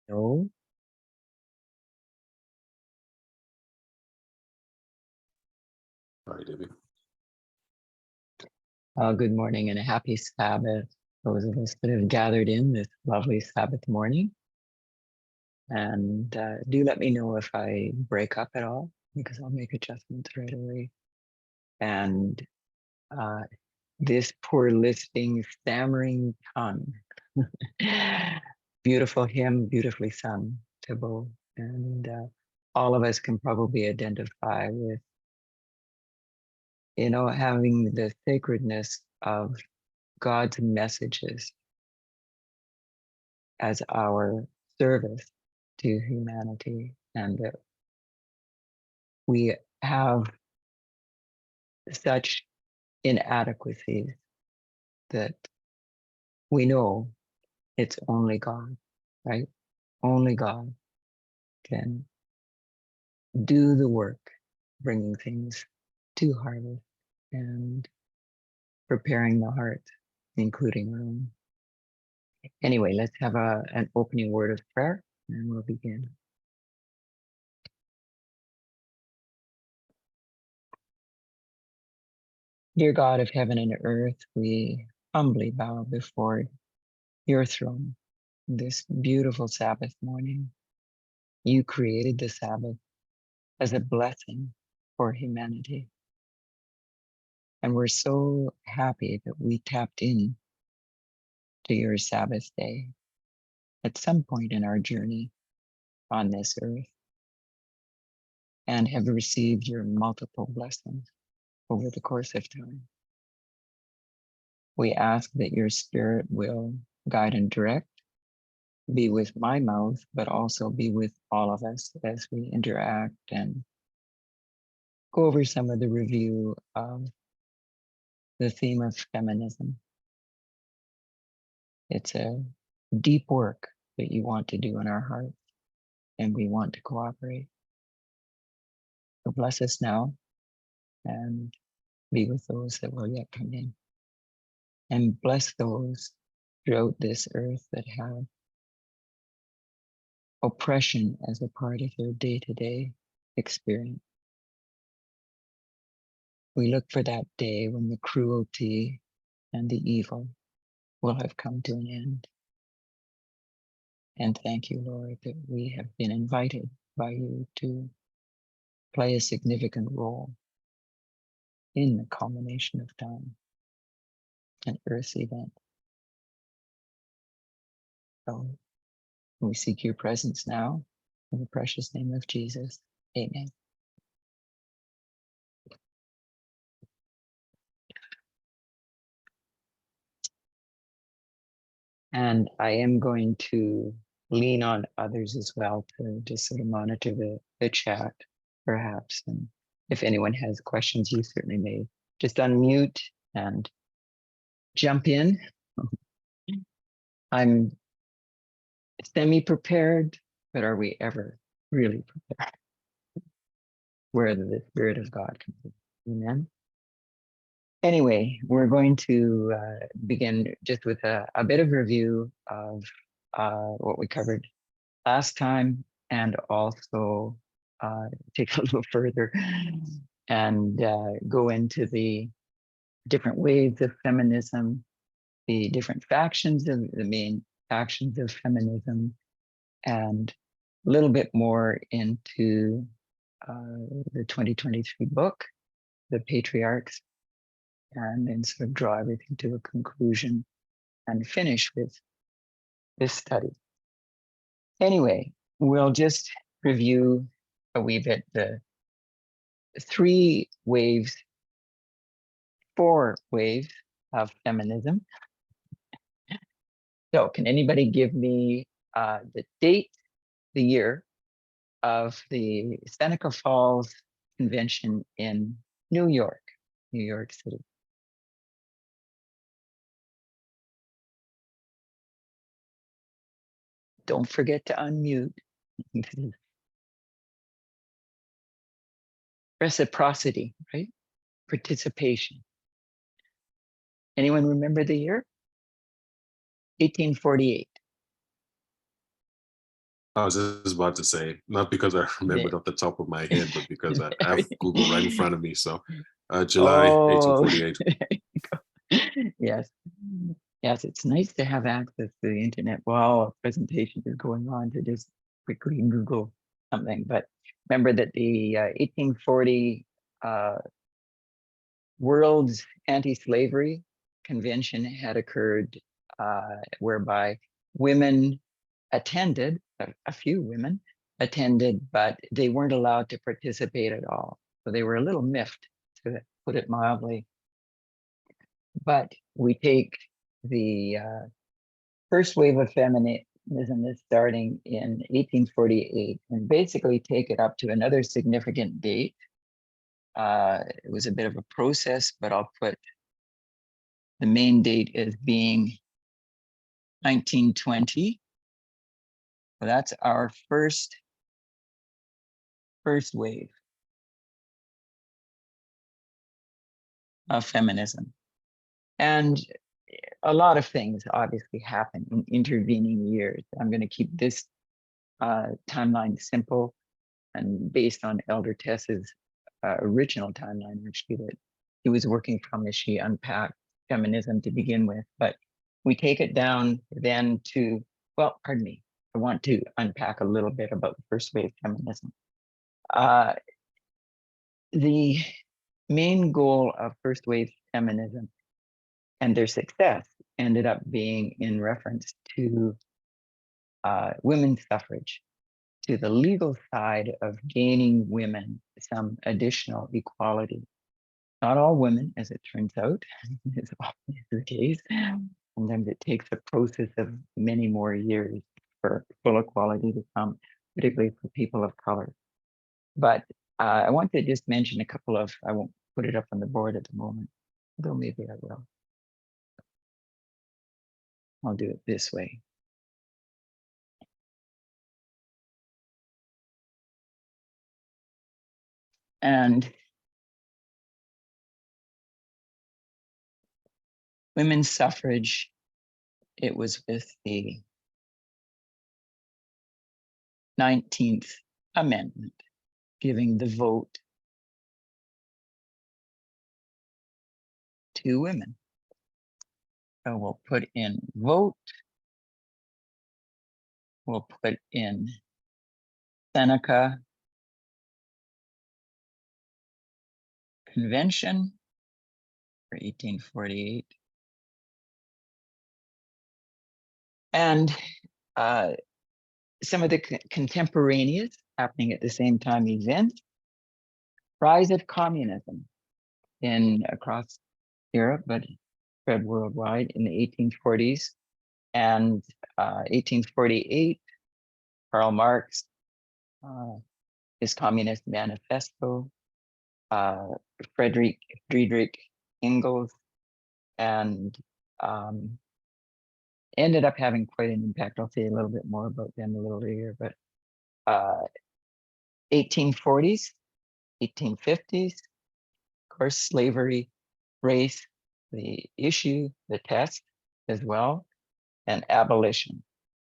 No. Hi, Debby. Good morning and a happy Sabbath. Those of us that have gathered in this lovely Sabbath morning. And do let me know if I break up at all, because I'll make adjustments right away. And uh, this poor lisping, stammering tongue. Beautiful hymn, beautifully sung, Thibaut. And all of us can probably identify with, having the sacredness of God's messages as our service to humanity, and that we have such inadequacies that we know it's only God, right? Only God can do the work, bringing things to harvest and preparing the heart, including our own. Anyway, let's have an opening word of prayer and we'll begin. Dear God of heaven and earth, we humbly bow before your throne this beautiful Sabbath morning. You created the Sabbath as a blessing for humanity. And we're so happy that we tapped in to your Sabbath day at some point in our journey on this earth and have received your multiple blessings over the course of time. We ask that your spirit will guide and direct, be with my mouth, but also be with all of us as we interact and go over some of the review of the theme of feminism. It's a deep work that you want to do in our hearts, and we want to cooperate. So bless us now and be with those that will yet come in. And bless those throughout this earth that have oppression as a part of their day-to-day experience. We look for that day when the cruelty and the evil will have come to an end. And thank you, Lord, that we have been invited by you to play a significant role in the culmination of time, an earth event. So we seek your presence now in the precious name of Jesus. Amen. And I am going to lean on others as well to just sort of monitor the chat, perhaps. And if anyone has questions, you certainly may just unmute and jump in. I'm semi-prepared, but are we ever really prepared? Where the Spirit of God comes in. Amen. Anyway, we're going to begin just with a bit of review of what we covered last time, and also take a little further and go into the different waves of feminism, the different factions of the main factions of feminism, and a little bit more into the 2023 book, The Patriarchs, and then sort of draw everything to a conclusion and finish with this study. Anyway, we'll just review a wee bit the four waves of feminism. So can anybody give me the date, the year of the Seneca Falls Convention in New York City? Don't forget to unmute. Reciprocity, right? Participation. Anyone remember the year? 1848. I was just about to say, not because I remembered The- off the top of my head, but because I have Google right in front of me. So July Oh, 1848. yes. Yes, it's nice to have access to the internet while a presentation is going on to just quickly Google something. But remember that the 1840 World's Anti-Slavery Convention had occurred, whereby women attended, a few women attended, but they weren't allowed to participate at all. So they were a little miffed, to put it mildly. But we take the first wave of feminism is starting in 1848 and basically take it up to another significant date. It was a bit of a process, but I'll put the main date as being 1920. So that's our first wave of feminism. And a lot of things obviously happen in intervening years. I'm going to keep this timeline simple and based on Elder Tess's original timeline, actually, that he was working from as she unpacked feminism to begin with. But we take it down then to, well, pardon me, I want to unpack a little bit about the first wave feminism. The main goal of first wave feminism and their success ended up being in reference to women's suffrage, to the legal side of gaining women some additional equality. Not all women, as it turns out, is often the case. Sometimes it takes a process of many more years for full equality to come, particularly for people of color. But I want to just mention a couple of, I won't put it up on the board at the moment, though maybe I will. I'll do it this way. And women's suffrage, it was with the 19th Amendment, giving the vote to women. So we'll put in vote, we'll put in Seneca Convention for 1848. And some of the contemporaneous happening at the same time events, rise of communism across Europe, but spread worldwide in the 1840s. And 1848, Karl Marx, his Communist Manifesto, Friedrich Engels, and ended up having quite an impact. I'll say a little bit more about them a little later, but 1840s, 1850s, of course, slavery, race, the issue, the test as well, and abolition.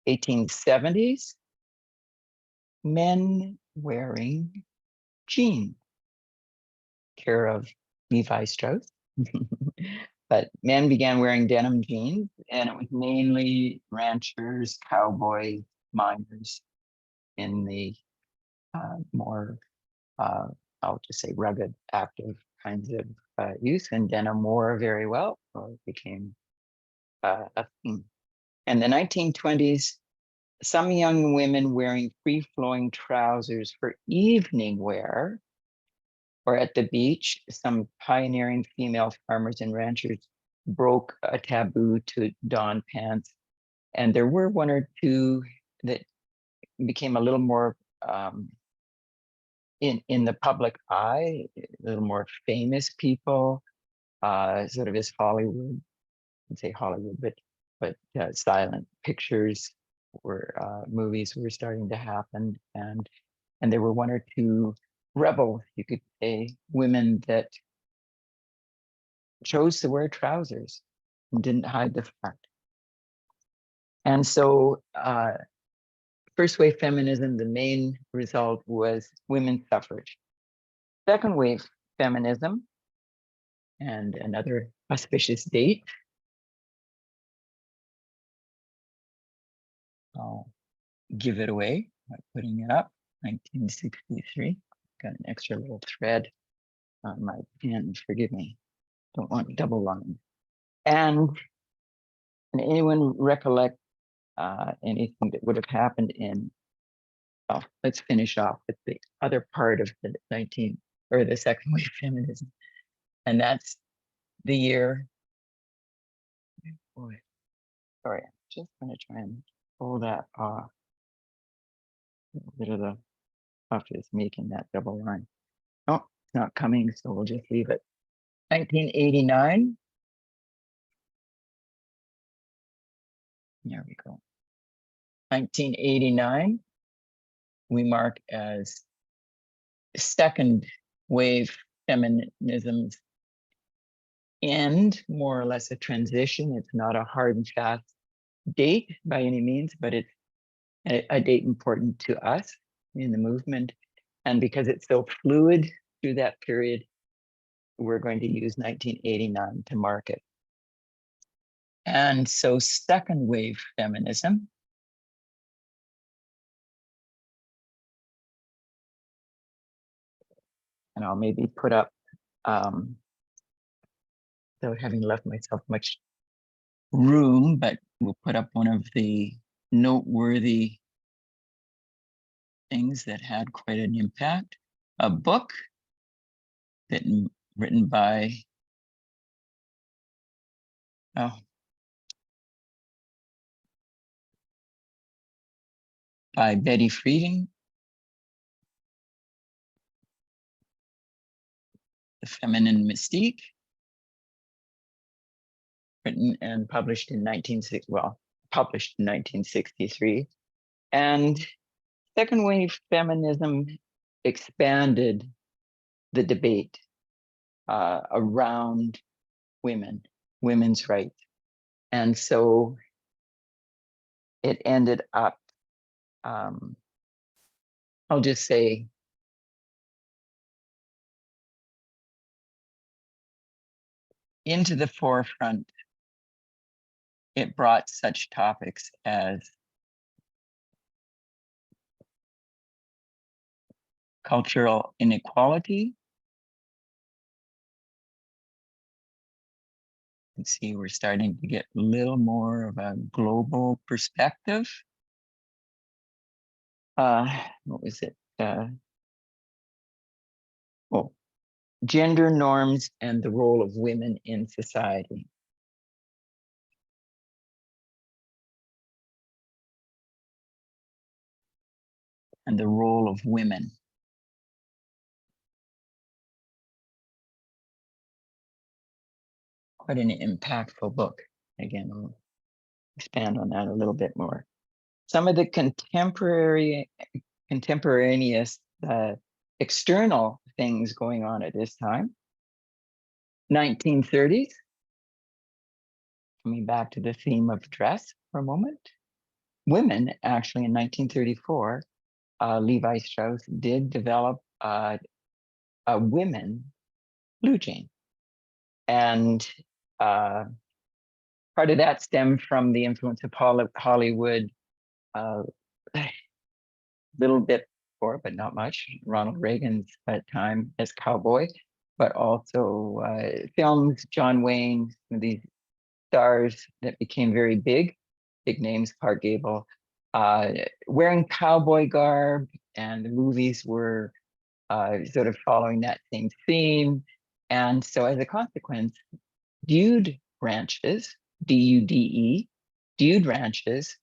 1870s, men wearing jeans, care of Levi Strauss. But men began wearing denim jeans, and it was mainly ranchers, cowboys, miners in the more, I'll just say, rugged, active kinds of use. And denim wore very well, so it became a thing. In the 1920s, some young women wearing free-flowing trousers for evening wear, or at the beach, some pioneering female farmers and ranchers broke a taboo to don pants. And there were one or two that became a little more in the public eye, a little more famous people, sort of as Hollywood, I'd say Hollywood, but silent pictures were movies were starting to happen, and there were one or two rebel, you could say, women that chose to wear trousers and didn't hide the fact. And so First wave feminism, the main result was women's suffrage. Second wave feminism, and another auspicious date. I'll give it away by putting it up, 1963. Got an extra little thread on my pen, forgive me. Don't want double line. And can anyone recollect anything that would have happened in, well, let's finish off with the other part of the the second wave feminism. And that's the year, boy, sorry, I'm just gonna try and pull that off. A bit of the stuff is making that double line. Oh, it's not coming, so we'll just leave it. 1989. There we go. 1989, we mark as second wave feminism's end, more or less a transition. It's not a hard and fast date by any means, but it's a date important to us in the movement. And because it's so fluid through that period, we're going to use 1989 to mark it. And so second wave feminism, and I'll maybe put up, without having left myself much room, but we'll put up one of the noteworthy things that had quite an impact. A book written by, by Betty Friedan, The Feminine Mystique, written and published in 1963. And second wave feminism expanded the debate around women's rights. And so it ended up, I'll just say, into the forefront. It brought such topics as cultural inequality. You can see we're starting to get a little more of a global perspective. What was it? Gender norms and the role of women in society. And the role of women. Quite an impactful book. Again, I'll expand on that a little bit more. Some of the contemporaneous external things going on at this time. 1930s. Coming back to the theme of dress for a moment. Women, actually, in 1934, Levi Strauss did develop a women blue jean. And part of that stemmed from the influence of Hollywood, little bit before, but not much, Ronald Reagan's time as cowboy, but also films, John Wayne, these stars that became very big names, Clark Gable, wearing cowboy garb, and the movies were sort of following that same theme. And so as a consequence, dude ranches, D-U-D-E, dude ranches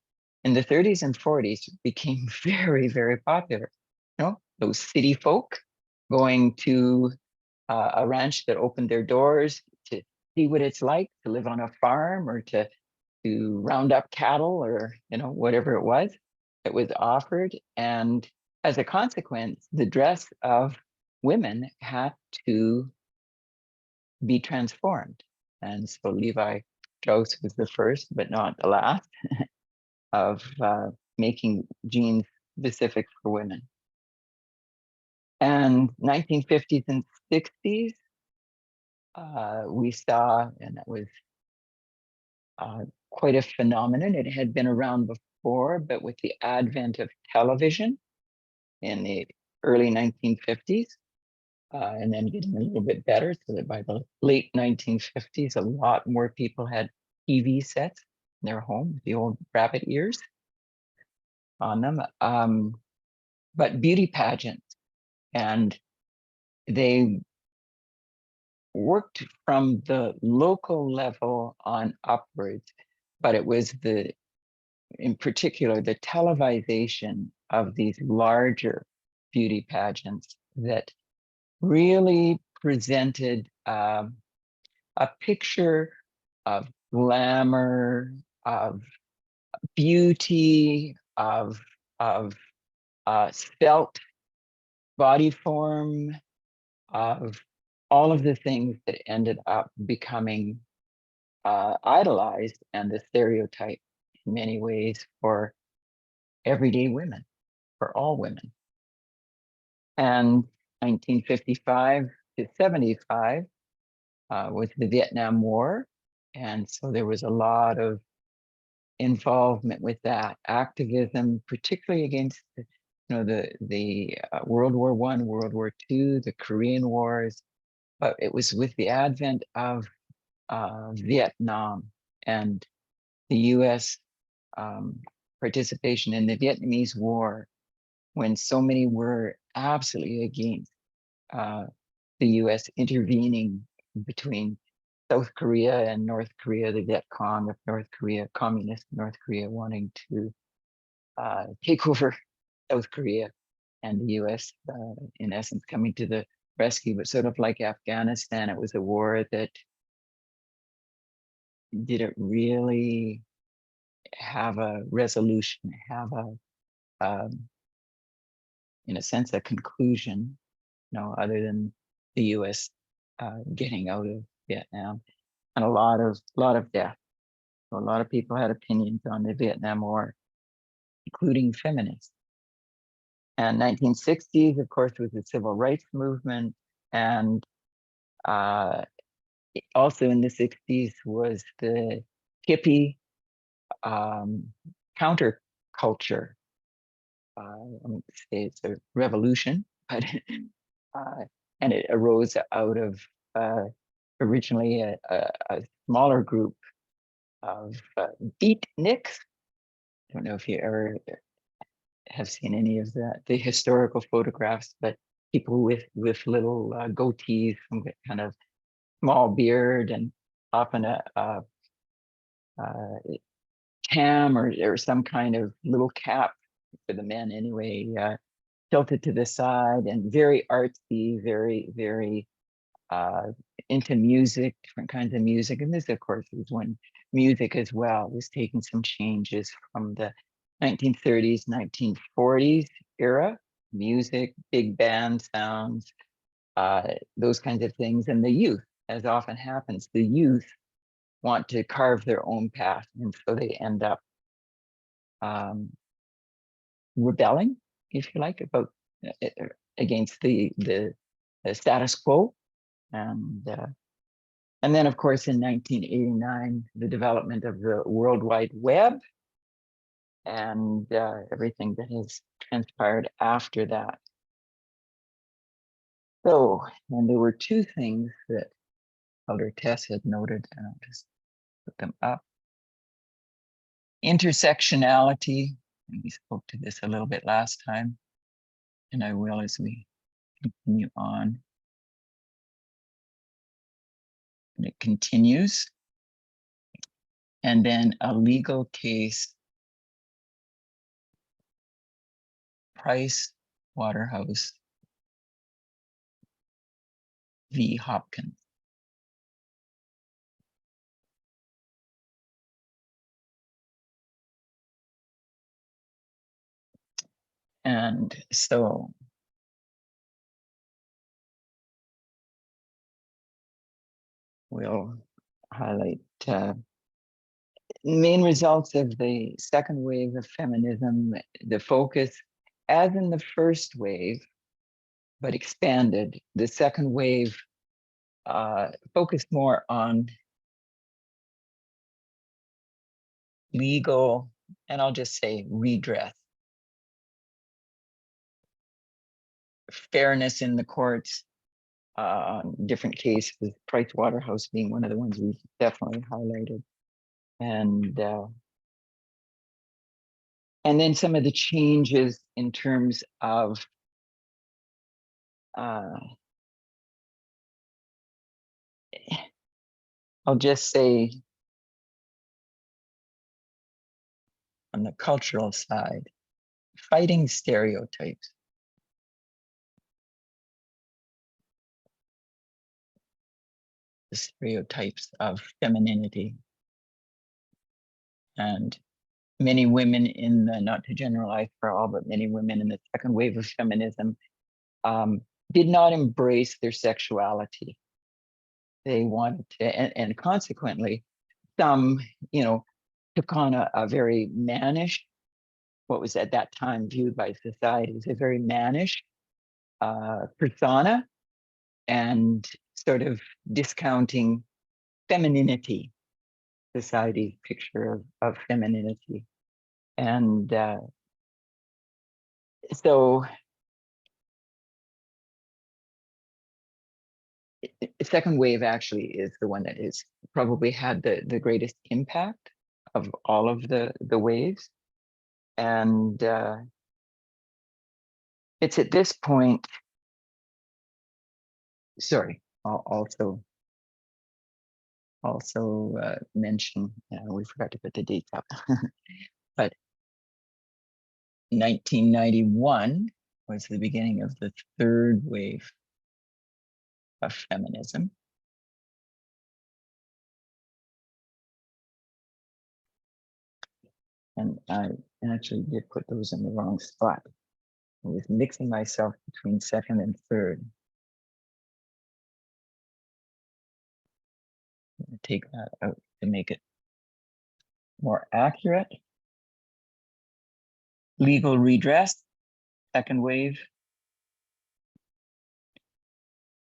in the 30s and 40s became very, very popular. You know, those city folk going to a ranch that opened their doors to see what it's like to live on a farm, or to round up cattle, or whatever it was that was offered. And as a consequence, the dress of women had to be transformed. And so Levi Strauss was the first, but not the last, of making jeans specific for women. And 1950s and 60s, we saw, and that was quite a phenomenon. It had been around before, but with the advent of television in the early 1950s, and then getting a little bit better, so that by the late 1950s, a lot more people had TV sets in their home, the old rabbit ears on them. But beauty pageants, and they worked from the local level on upwards, but it was in particular, the televisation of these larger beauty pageants that really presented a picture of glamour, of beauty, of svelte body form, of all of the things that ended up becoming idolized and the stereotype in many ways for everyday women, for all women. And 1955 to 75 was the Vietnam War. And so there was a lot of involvement with that activism, particularly against the World War I, World War II, the Korean Wars. But it was with the advent of Vietnam and the U.S. Participation in the Vietnamese War, when so many were absolutely against the U.S. intervening between South Korea and North Korea, the Viet Cong of North Korea, communist North Korea wanting to take over South Korea, and the U.S. In essence coming to the rescue. But sort of like Afghanistan, it was a war that didn't really have a resolution, have in a sense, a conclusion, other than the U.S. Getting out of Vietnam, and a lot of death. So a lot of people had opinions on the Vietnam War, including feminists. And 1960s, of course, was the civil rights movement, and also in the 60s was the hippie counterculture. I wouldn't say it's a revolution, but and it arose out of originally a smaller group of beatniks. I don't know if you ever have seen any of that, the historical photographs, but people with little goatees, some kind of small beard, and often a tam or some kind of little cap for the men anyway, tilted to the side, and very artsy, very into music, different kinds of music. And this, of course, was when music as well was taking some changes from the 1930s, 1940s era, music, big band sounds, those kinds of things. And the youth, as often happens, the youth want to carve their own path. And so they end up rebelling, if you like, about against the status quo. And then, of course, in 1989, the development of the World Wide Web and everything that has transpired after that. So, and there were two things that Elder Tess had noted, and I'll just put them up. Intersectionality, and we spoke to this a little bit last time, and I will as we continue on. And it continues. And then a legal case, Price Waterhouse v. Hopkins. And so we'll highlight main results of the second wave of feminism, the focus, as in the first wave, but expanded. The second wave focused more on legal, and I'll just say redress, fairness in the courts, different cases, Price Waterhouse being one of the ones we definitely highlighted. And then some of the changes in terms of I'll just say on the cultural side, fighting stereotypes. The stereotypes of femininity. And many women in the, not to generalize for all, but many women in the second wave of feminism did not embrace their sexuality. They wanted to, and consequently, some, took on a very mannish, what was at that time viewed by society as a very mannish persona, and sort of discounting femininity, society's picture of femininity. And so second wave actually is the one that is probably had the greatest impact of all of the waves. And it's at this point, sorry, I'll also mention, we forgot to put the dates up, but 1991 was the beginning of the third wave of feminism. And I actually did put those in the wrong spot. I was mixing myself between second and third. I'm going to take that out to make it more accurate. Legal redress, second wave.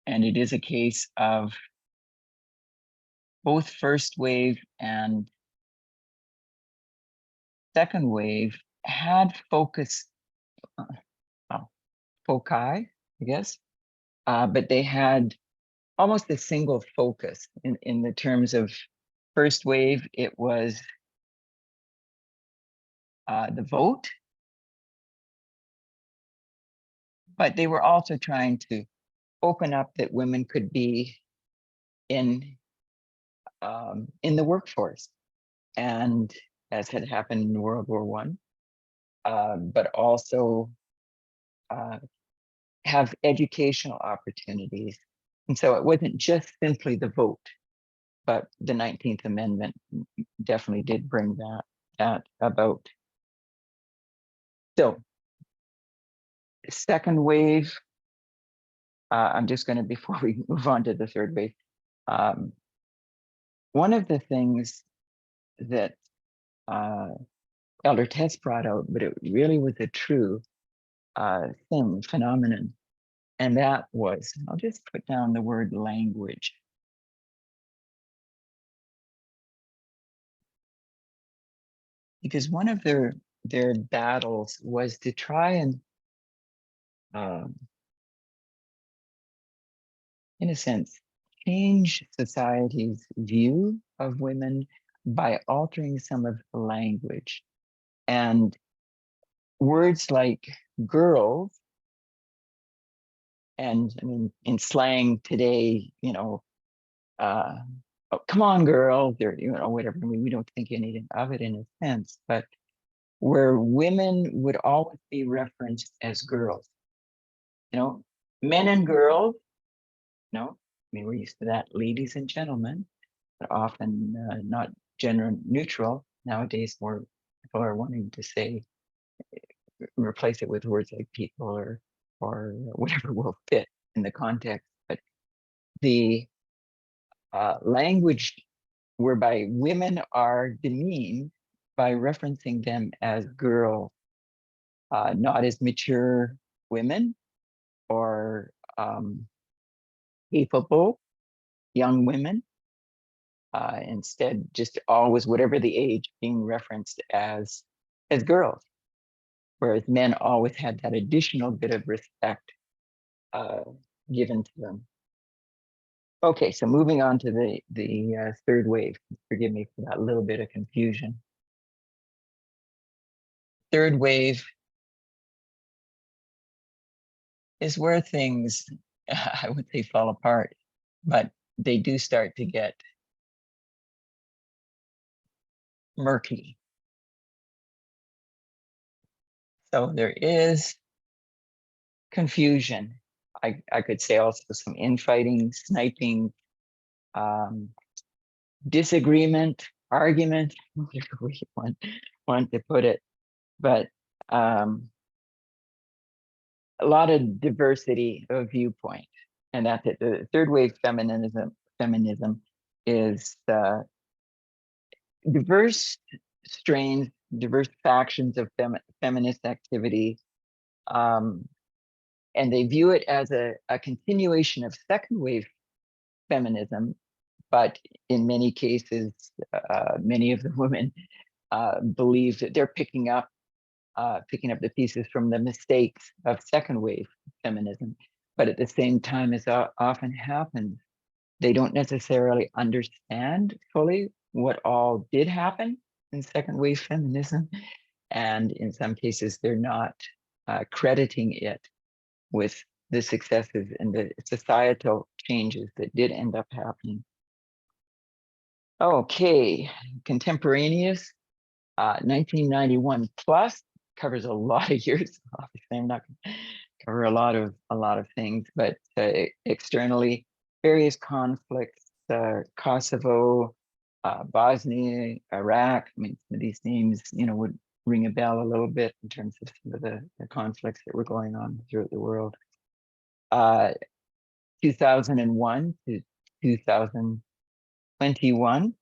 And it is a case of both first wave and second wave had focus, foci, I guess, but they had almost a single focus in the terms of first wave. It was the vote, but they were also trying to open up that women could be in the workforce, and as had happened in World War I, but also have educational opportunities. And so it wasn't just simply the vote, but the 19th Amendment definitely did bring that about. So second wave, I'm just going to, before we move on to the third wave, one of the things that Elder Tess brought out, but it really was a true phenomenon, and that was, I'll just put down the word language. Because one of their battles was to try and, in a sense, change society's view of women by altering some of the language. And words like girls, and I mean, in slang today, oh, come on, girls, or whatever. I mean, we don't think anything of it in a sense, but where women would always be referenced as girls, men and girls, I mean, we're used to that, ladies and gentlemen, but often not gender neutral. Nowadays, more people are wanting to say, replace it with words like people or whatever will fit in the context. But the language whereby women are demeaned by referencing them as girls, not as mature women or capable young women. Instead, just always, whatever the age, being referenced as girls, whereas men always had that additional bit of respect given to them. Okay, so moving on to the third wave. Forgive me for that little bit of confusion. Third wave is where things, I would say, fall apart, but they do start to get murky. So there is confusion. I could say also some infighting, sniping, disagreement, argument, whatever we want to put it. But a lot of diversity of viewpoint. And that's it. The third wave feminism is diverse strains, diverse factions of feminist activity. And they view it as a continuation of second wave feminism, but in many cases, many of the women believe that they're picking up the pieces from the mistakes of second wave feminism. But at the same time, as often happens, they don't necessarily understand fully what all did happen in second wave feminism. And in some cases, they're not crediting it with the successes and the societal changes that did end up happening. Okay, contemporaneous, 1991 plus, covers a lot of years. Obviously, I'm not going to cover a lot of things, but externally, various conflicts, Kosovo, Bosnia, Iraq. I mean, some of these names, would ring a bell a little bit in terms of some of the conflicts that were going on throughout the world. 2001 to 2021,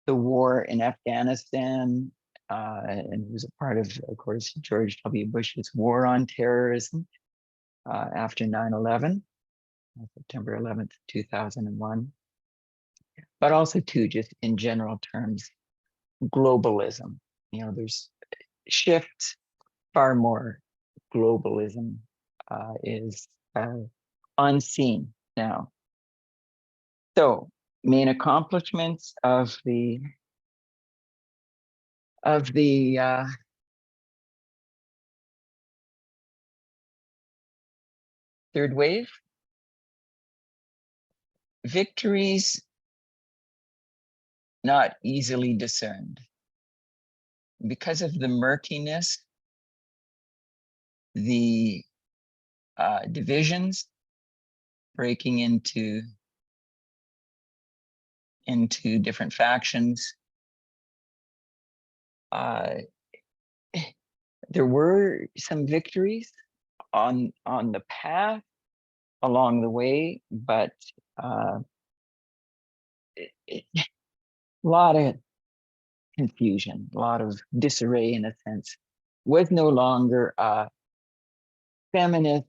the war in Afghanistan, and it was a part of course, George W. Bush's war on terrorism after 9/11, September 11th, 2001. But also too, just in general terms, globalism. There's shifts, far more globalism is unseen now. So, main accomplishments of the third wave. Victories not easily discerned. Because of the murkiness, the divisions breaking into different factions. There were some victories on the path along the way, but a lot of confusion, a lot of disarray in a sense. Was no longer a feminist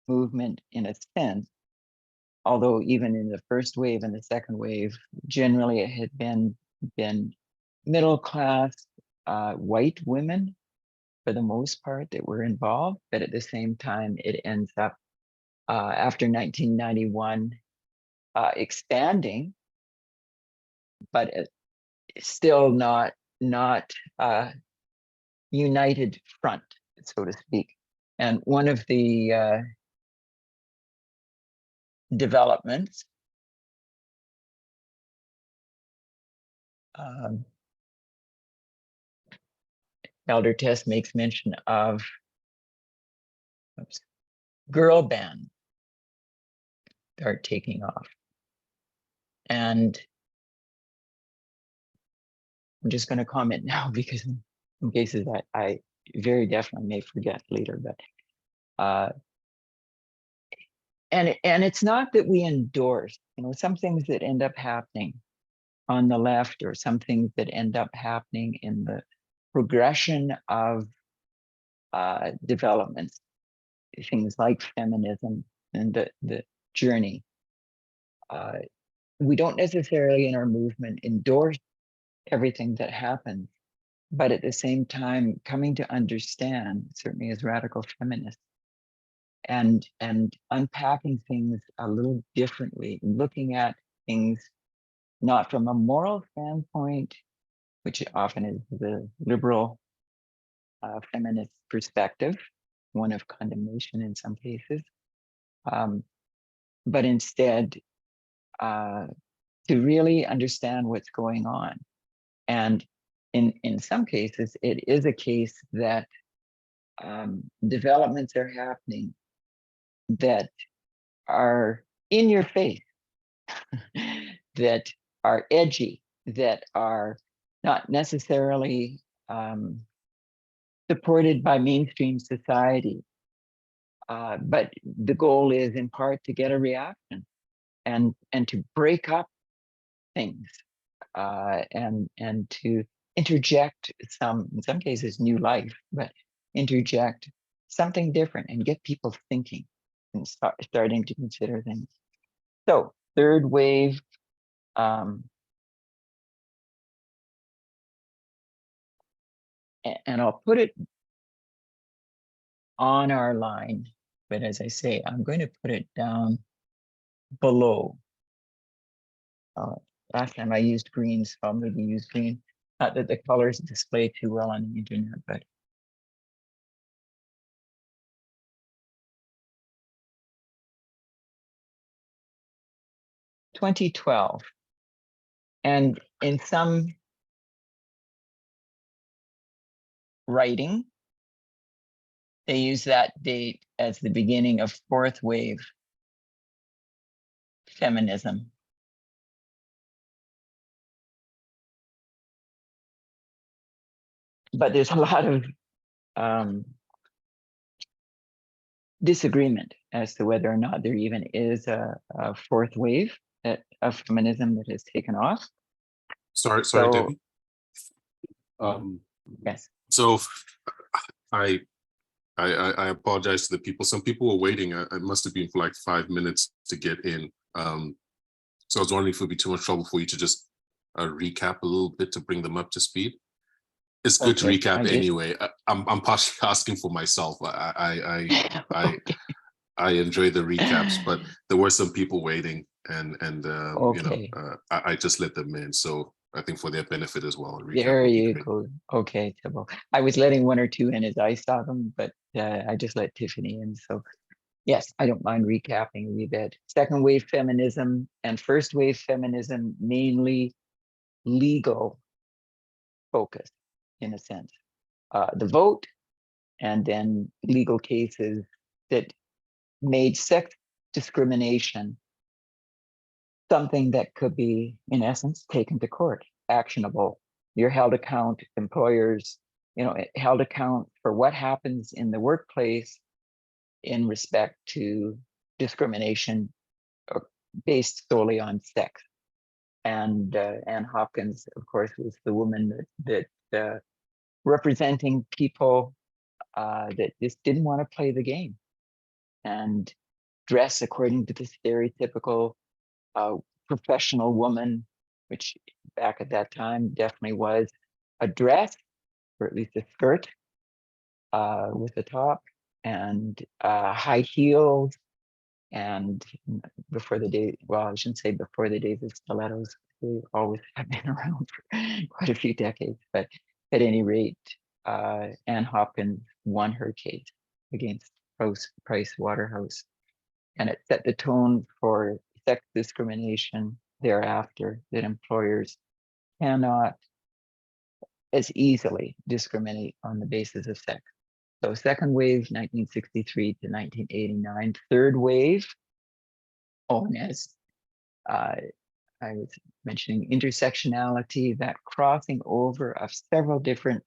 movement in a sense, although even in the first wave and the second wave, generally it had been middle class white women for the most part that were involved, but at the same time it ends up after 1991 expanding, but still not united front, so to speak. And one of the developments Elder Test makes mention of girl band start taking off. And I'm just going to comment now because in cases I very definitely may forget later, but and it's not that we endorse, some things that end up happening on the left, or some things that end up happening in the progression of developments, things like feminism and the journey. We don't necessarily in our movement endorse everything that happens, but at the same time coming to understand, certainly as radical feminists, and unpacking things a little differently, looking at things not from a moral standpoint, which often is the liberal feminist perspective, one of condemnation in some cases, but instead to really understand what's going on. And in some cases, it is a case that developments are happening that are in your face, that are edgy, that are not necessarily supported by mainstream society. But the goal is in part to get a reaction and to break up things and to interject in some cases, new life, but interject something different and get people thinking and starting to consider things. So third wave, and I'll put it on our line, but as I say, I'm going to put it down below. Last time I used green, so I'll maybe use green. Not that the colors display too well on the internet, but 2012. And in some writing, they use that date as the beginning of fourth wave feminism. But there's a lot of disagreement as to whether or not there even is a fourth wave of feminism that has taken off. Sorry, So, Debbie. Yes. So I apologize to the people. Some people were waiting. It must have been for like 5 minutes to get in. So I was wondering if it would be too much trouble for you to just recap a little bit to bring them up to speed. It's good to recap anyway. I'm partially asking for myself. I enjoy the recaps, but there were some people waiting, and you know, I just let them in. So I think for their benefit as well. There you go. Okay, Thibault. I was letting one or two in as I saw them, but I just let Tiffany in. So yes, I don't mind recapping a wee bit. Second wave feminism and first wave feminism, mainly legal focus, in a sense. The vote, and then legal cases that made sex discrimination something that could be, in essence, taken to court, actionable. You're held account, employers, held account for what happens in the workplace in respect to discrimination based solely on sex. And Anne Hopkins, of course, was the woman that representing people that just didn't want to play the game and dress according to the stereotypical professional woman, which back at that time definitely was a dress, or at least a skirt with a top, and high heels. And before the day, well, I shouldn't say before the days of stilettos, they always have been around for quite a few decades. But at any rate, Anne Hopkins won her case against Price Waterhouse, and it set the tone for sex discrimination thereafter, that employers cannot as easily discriminate on the basis of sex. So second wave, 1963 to 1989. Third wave, as I was mentioning, intersectionality, that crossing over of several different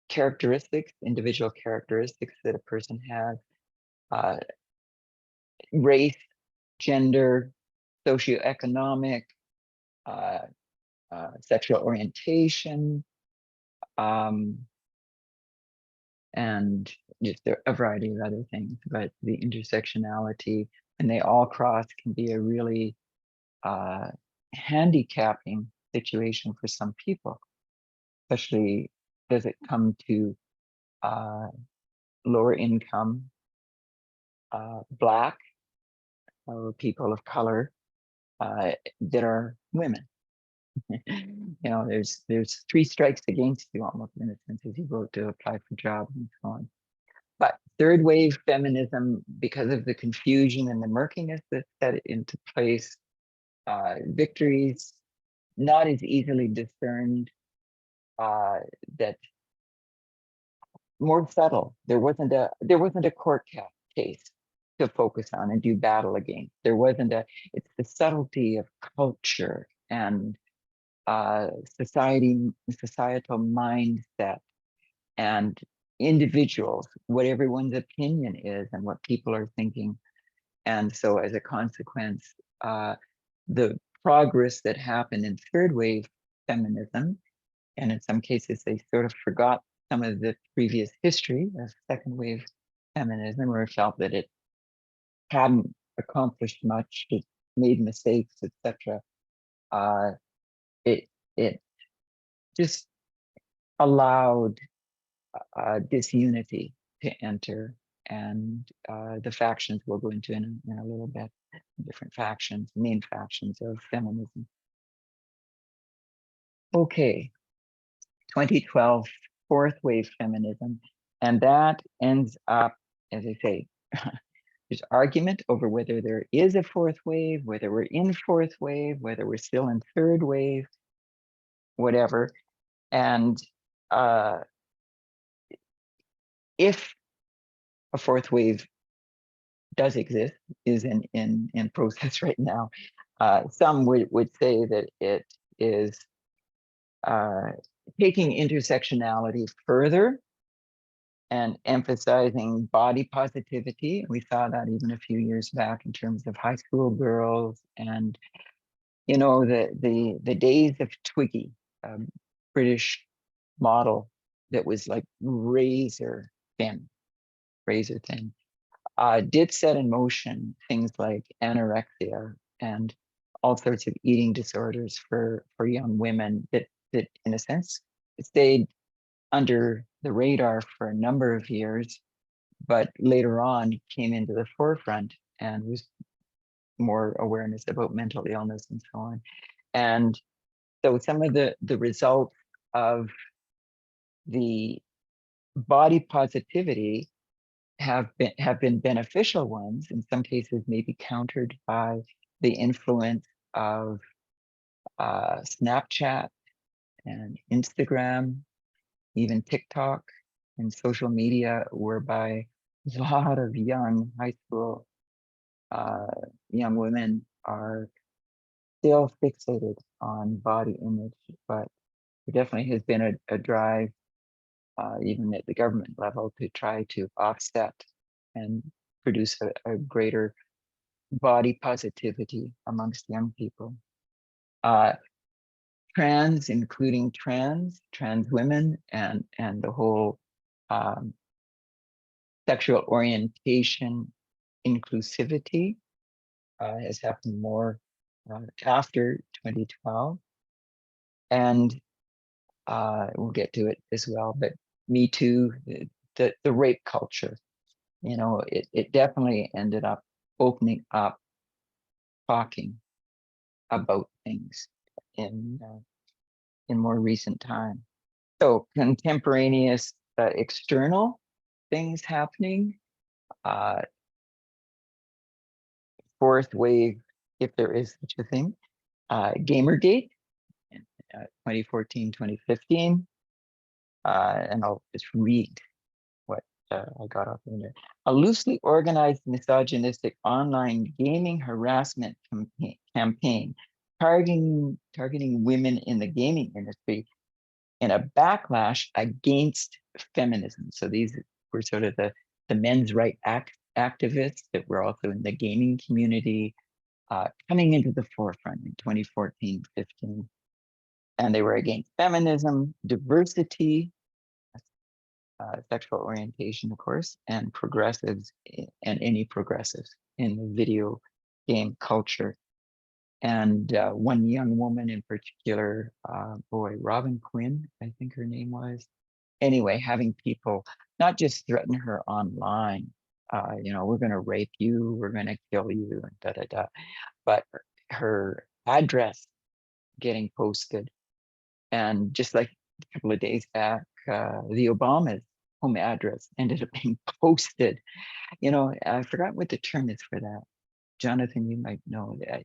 characteristics, individual characteristics that a person has, race, gender, socioeconomic, sexual orientation, and just a variety of other things. But the intersectionality, and they all cross, can be a really handicapping situation for some people, especially does it come to lower income, Black, or people of color that are women. You know, there's 3 strikes against you almost, in a sense, as you go to apply for jobs and so on. But third wave feminism, because of the confusion and the murkiness that set it into place, victories not as easily discerned, that more subtle. There wasn't a court case to focus on and do battle against. There wasn't it's the subtlety of culture and societal mindset and individuals, what everyone's opinion is and what people are thinking. And so as a consequence, the progress that happened in third wave feminism, and in some cases they sort of forgot some of the previous history of second wave feminism, or felt that it hadn't accomplished much, it made mistakes, etc. It just allowed disunity to enter, and the factions we'll go into in a little bit, different factions, main factions of feminism. Okay, 2012, fourth wave feminism, and that ends up, as I say, there's argument over whether there is a fourth wave, whether we're in fourth wave, whether we're still in third wave, whatever. And if a fourth wave does exist, is in process right now, some would say that it is taking intersectionality further and emphasizing body positivity. We saw that even a few years back in terms of high school girls, and you know, the days of Twiggy, British model that was like razor thin, did set in motion things like anorexia and all sorts of eating disorders for young women that in a sense stayed under the radar for a number of years, but later on came into the forefront and was more awareness about mental illness and so on. And so some of the results of the body positivity have been beneficial ones, in some cases maybe countered by the influence of Snapchat and Instagram, even TikTok and social media, whereby a lot of young high school young women are still fixated on body image. But there definitely has been a drive, even at the government level, to try to offset and produce a greater body positivity amongst young people. Trans, including trans women, and the whole sexual orientation inclusivity has happened more after 2012. And we'll get to it as well, but Me Too, the rape culture, you know, it definitely ended up opening up, talking about things in more recent time. So contemporaneous external things happening, fourth wave, if there is such a thing, Gamergate in 2014, 2015, and I'll just read what I got up in there. A loosely organized misogynistic online gaming harassment campaign targeting women in the gaming industry in a backlash against feminism. So these were sort of the men's right activists that were also in the gaming community, coming into the forefront in 2014, 15. And they were against feminism, diversity, sexual orientation, of course, and progressives and any progressives in the video game culture. And one young woman in particular, Robin Quinn, I think her name was. Anyway, having people not just threaten her online, we're going to rape you, we're going to kill you, and da da da, but her address getting posted. And just like a couple of days back, the Obama's home address ended up being posted. I forgot what the term is for that. Jonathan, you might know that.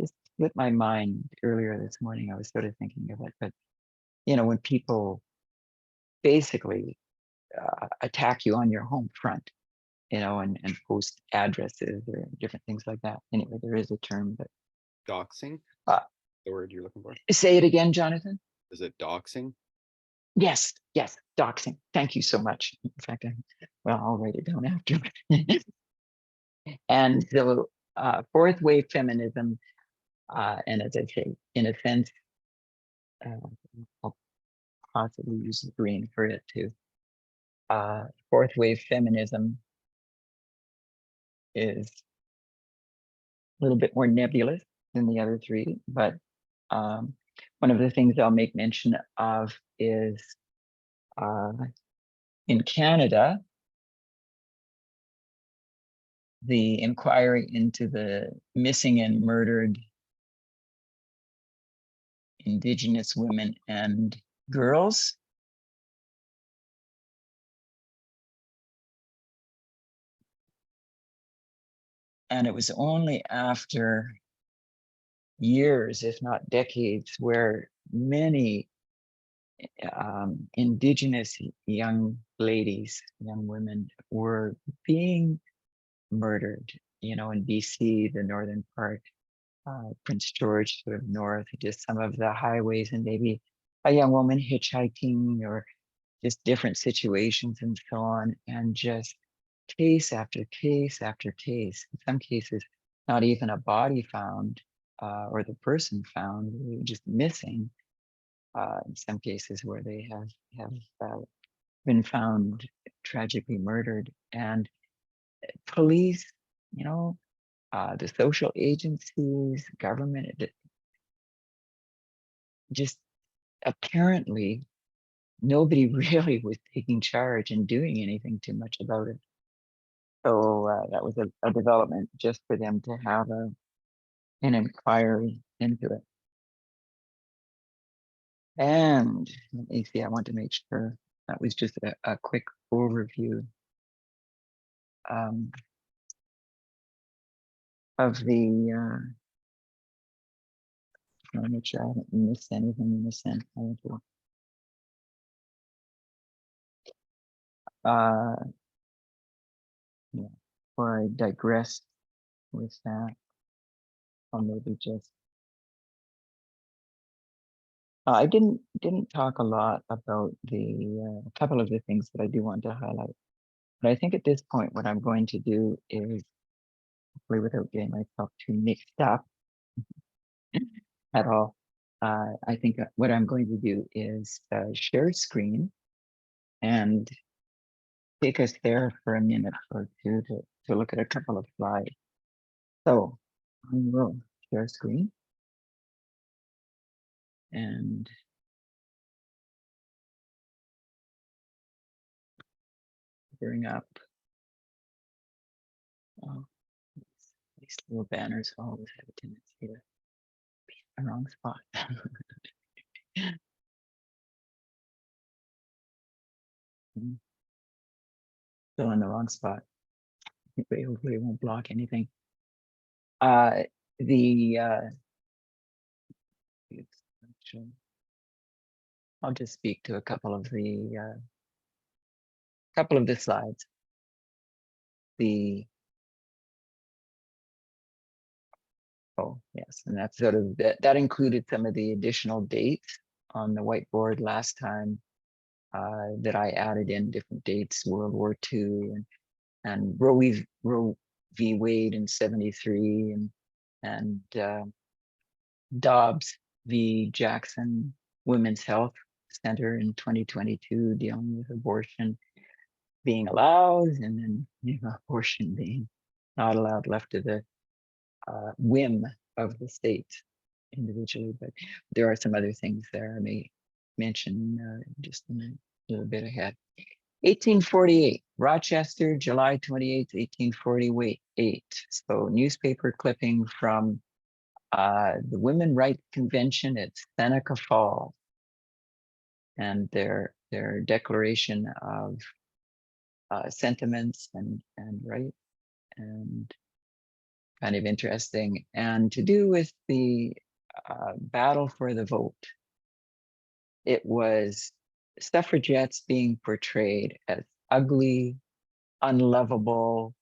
Just slipped my mind earlier this morning. I was sort of thinking of it, but when people basically attack you on your home front, and post addresses or different things like that. Anyway, there is a term, but doxing, the word you're looking for. Say it again, Jonathan. Is it doxing? Yes, doxing. Thank you so much. In fact, I'll write it down after. And so fourth wave feminism, and as I say, in a sense, I'll possibly use the green for it too. Fourth wave feminism is a little bit more nebulous than the other three, but one of the things I'll make mention of is in Canada, the inquiry into the missing and murdered Indigenous women and girls. And it was only after years, if not decades, where many Indigenous young ladies, young women were being murdered, in BC, the northern part, Prince George, sort of north, just some of the highways, and maybe a young woman hitchhiking or just different situations and so on, and just case after case after case. In some cases, not even a body found or the person found, just missing. In some cases where they have been found tragically murdered, and police, the social agencies, government, just apparently nobody really was taking charge and doing anything too much about it. So that was a development just for them to have an inquiry into it. And let me see, I want to make sure that was just a quick overview of the, I want to make sure I haven't missed anything in this sense. Yeah, or I digress with that, or maybe just I didn't talk a lot about the couple of the things that I do want to highlight, but I think at this point what I'm going to do is, hopefully without getting myself too mixed up at all, I think what I'm going to do is share screen and take us there for a minute or two to look at a couple of slides. So I will share screen and bring up these little banners always have a tendency to be in the wrong spot. Still in the wrong spot. Hopefully it won't block anything. I'll just speak to a couple of the slides. Oh yes, and that's sort of that included some of the additional dates on the whiteboard last time that I added in different dates, World War II and Roe v. Wade in '73, and and Dobbs v. Jackson Women's Health Center in 2022, dealing with abortion being allowed, and then abortion being not allowed, left to the whim of the state individually. But there are some other things there I may mention just in a little bit ahead. 1848, Rochester, July 28th, 1848. So newspaper clipping from the Women Rights Convention at Seneca Falls, and their declaration of sentiments and right, and kind of interesting, and to do with the battle for the vote. It was suffragettes being portrayed as ugly, unlovable,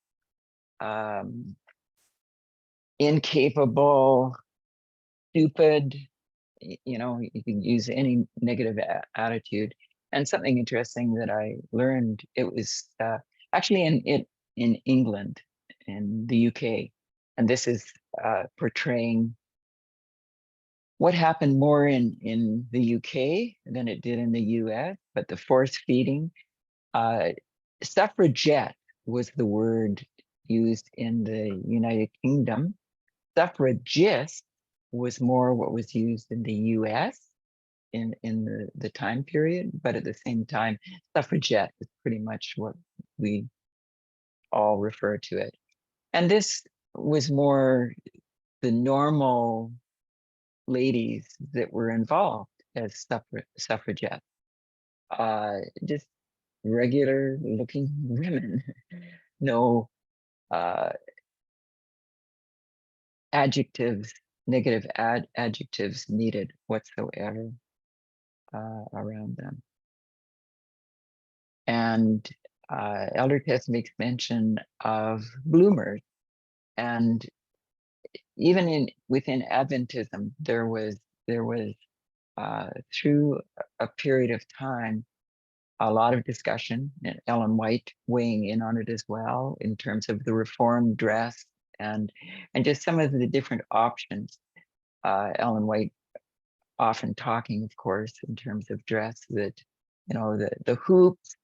incapable, stupid. You know, you can use any negative attitude. And something interesting that I learned, it was actually in England, in the UK, and this is portraying what happened more in the UK than it did in the US, but the force feeding. Suffragette was the word used in the United Kingdom. Suffragist was more what was used in the US in the time period, but at the same time, suffragette is pretty much what we all refer to it. And this was more the normal ladies that were involved as suffragettes, just regular looking women, no adjectives, negative adjectives needed whatsoever around them. And Elder Tess makes mention of bloomers, and even within Adventism, there was through a period of time a lot of discussion, and Ellen White weighing in on it as well, in terms of the reformed dress and just some of the different options. Ellen White often talking, of course, in terms of dress, that the hoops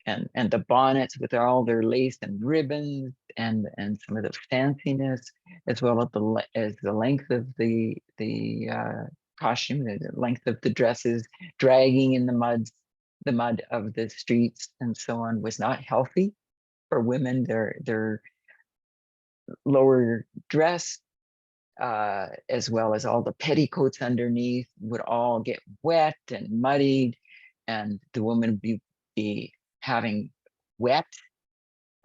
and the bonnets with all their lace and ribbons and some of the fanciness, as well as the length of the costume, the length of the dresses, dragging in the mud of the streets and so on, was not healthy for women. Their lower dress, as well as all the petticoats underneath, would all get wet and muddied, and the woman would be having wet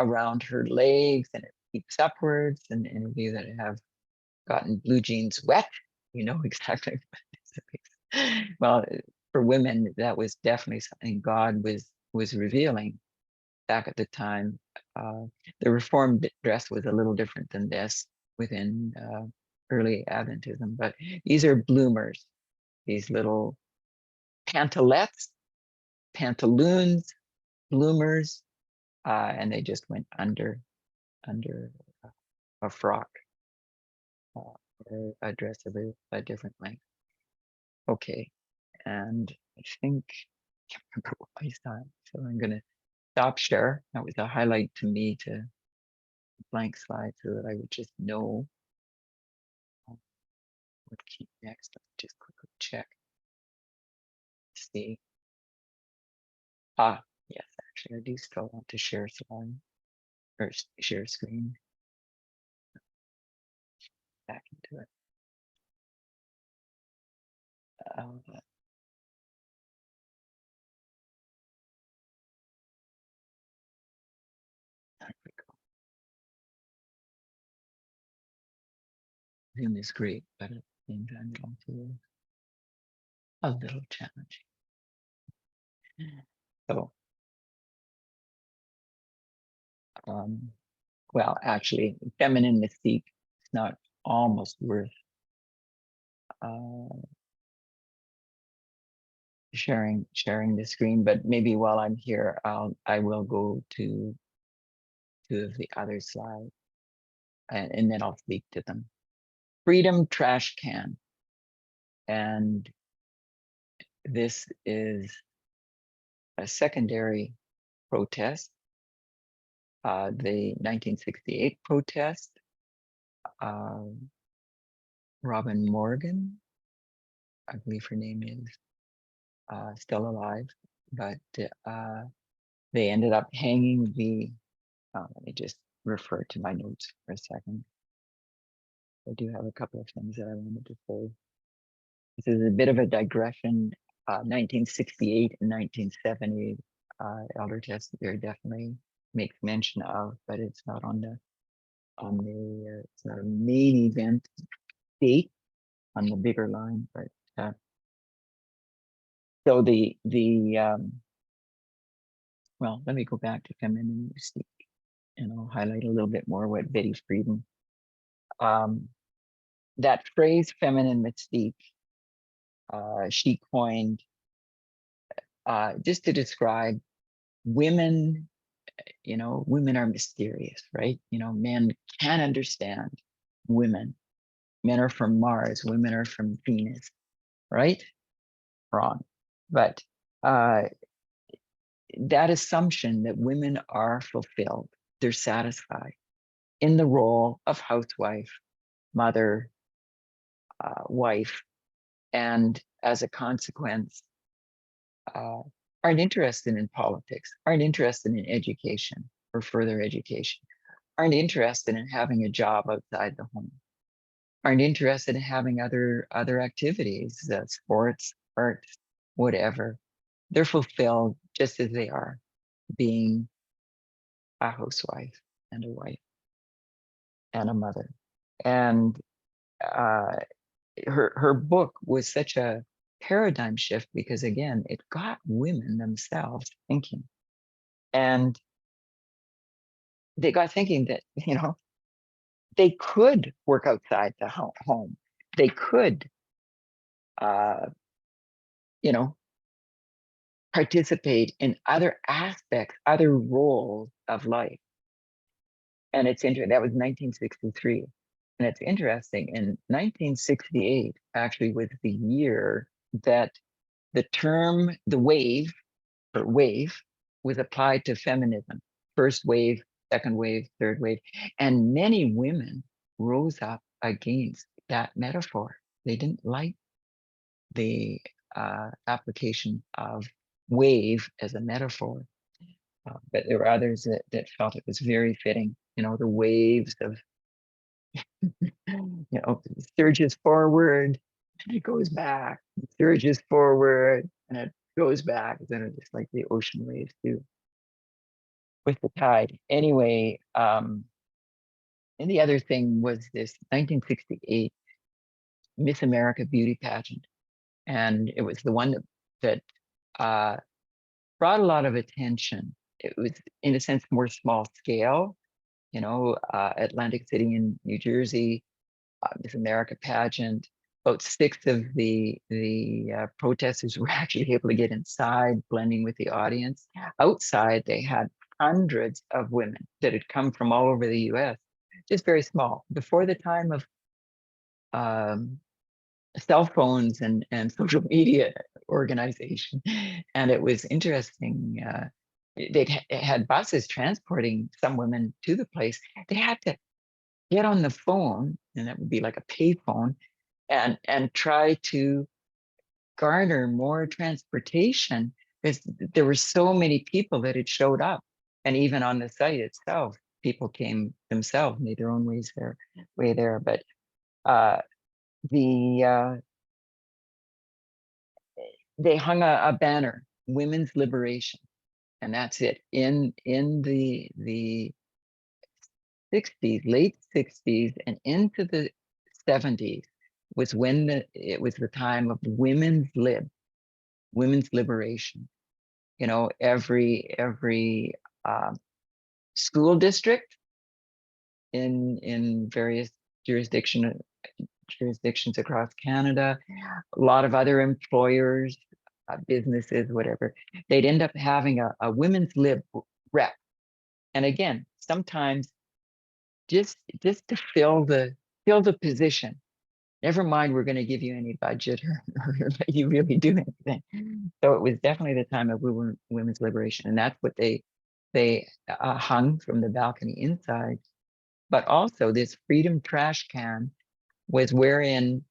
around her legs, and it peaks upwards. And any of you that have gotten blue jeans wet, you know exactly what this is. Well, for women, that was definitely something God was revealing back at the time. The Reformed dress was a little different than this within early Adventism, but these are bloomers, these little pantalettes, pantaloons, bloomers, and they just went under a frock or a dress of a different length. Okay, and I think I can't remember what my time, so I'm gonna stop share. That was a highlight to me, to blank slide, so that I would just know what came next. Let me just quickly check. See. Yes, actually, I do still want to share slide or share screen. Back into it. There we go. Zoom is great, but at the same time, it also is a little challenging. So, well, actually, feminine mystique is not almost worth sharing the screen, but maybe while I'm here, I will go to two of the other slides, and then I'll speak to them. Freedom Trash Can. And this is a secondary protest, the 1968 protest. Robin Morgan, I believe her name is still alive, but they ended up hanging the, let me just refer to my notes for a second. I do have a couple of things that I wanted to say. This is a bit of a digression. 1968 and 1970 elder test there definitely makes mention of, but it's not on the it's not a main event date on the bigger line. But so well, let me go back to feminine mystique, and I'll highlight a little bit more what Betty Friedan. That phrase, feminine mystique, she coined just to describe women. You know, women are mysterious, right? You know, men can't understand women. Men are from Mars, women are from Venus, right? Wrong. But that assumption that women are fulfilled, they're satisfied in the role of housewife, mother, wife, and as a consequence, aren't interested in politics, aren't interested in education or further education, aren't interested in having a job outside the home, aren't interested in having other activities, sports, arts, whatever. They're fulfilled just as they are, being a housewife and a wife and a mother. And her book was such a paradigm shift because, again, it got women themselves thinking. And they got thinking that, you know, they could work outside the home. They could, you know, participate in other aspects, other roles of life. And it's interesting, that was 1963. And it's interesting, in 1968 actually was the year that the term, the wave, or wave, was applied to feminism. First wave, second wave, third wave. And many women rose up against that metaphor. They didn't like the application of wave as a metaphor. But there were others that felt it was very fitting. You know, the waves of, you know, surges forward and it goes back, surges forward and it goes back. Then it's just like the ocean waves do with the tide. Anyway, and the other thing was this 1968 Miss America beauty pageant. And it was the one that brought a lot of attention. It was, in a sense, more small scale. You know, Atlantic City in New Jersey, Miss America pageant. About 6 of the protesters were actually able to get inside, blending with the audience. Outside, they had hundreds of women that had come from all over the U.S., just very small. Before the time of cell phones and social media organization. And it was interesting. They had buses transporting some women to the place. They had to get on the phone, and that would be like a pay phone, and try to garner more transportation because there were so many people that had showed up. And even on the site itself, people came themselves, made their own way there. But they hung a banner, women's liberation, and that's it. In the 60s, late 60s and into the 70s was when it was the time of women's liberation. You know, every school district in various jurisdictions across Canada, a lot of other employers, businesses, whatever, they'd end up having a women's lib rep. And again, sometimes just to fill the position, never mind, we're going to give you any budget or let you really do anything. So it was definitely the time of women's liberation, and that's what they hung from the balcony inside. But also, this freedom trash can was wherein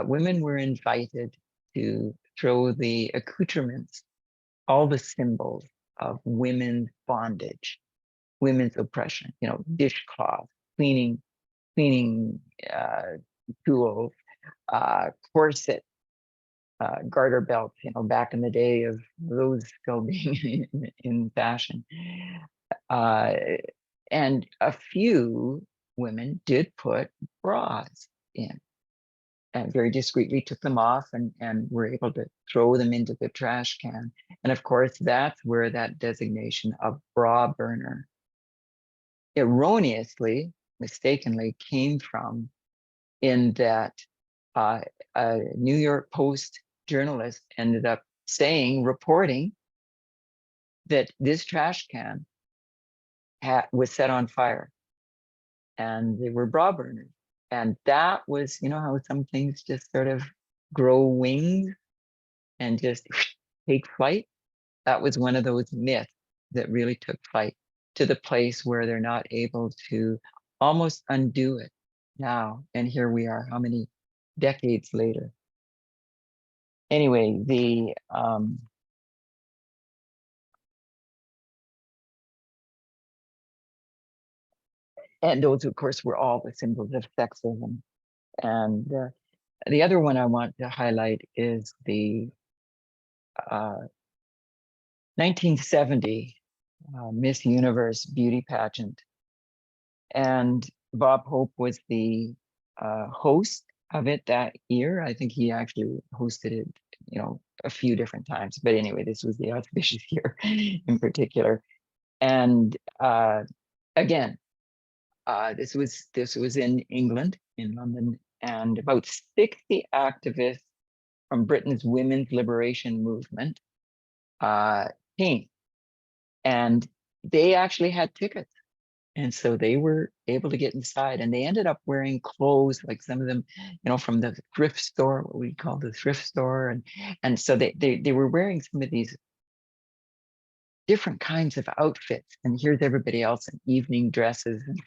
women were invited to throw the accoutrements, all the symbols of women's bondage, women's oppression, dishcloth, cleaning tools, corset, garter belts, back in the day of those still being in fashion. And a few women did put bras in and very discreetly took them off and were able to throw them into the trash can. And of course, that's where that designation of bra burner erroneously, mistakenly came from, in that a New York Post journalist ended up reporting that this trash can was set on fire and they were bra burners. And that was, how some things just sort of grow wings and just take flight. That was one of those myths that really took flight to the place where they're not able to almost undo it now. And here we are, how many decades later? Anyway, and those, of course, were all the symbols of sexism. And the other one I want to highlight is the 1970 Miss Universe beauty pageant. And Bob Hope was the host of it that year. I think he actually hosted it, a few different times. But anyway, this was the auspicious year in particular. And again, this was in England, in London, and about 60 activists from Britain's women's liberation movement came, and they actually had tickets. And so they were able to get inside, and they ended up wearing clothes, like some of them, from the thrift store, what we call the thrift store. And so they were wearing some of these different kinds of outfits. And here's everybody else in evening dresses, and,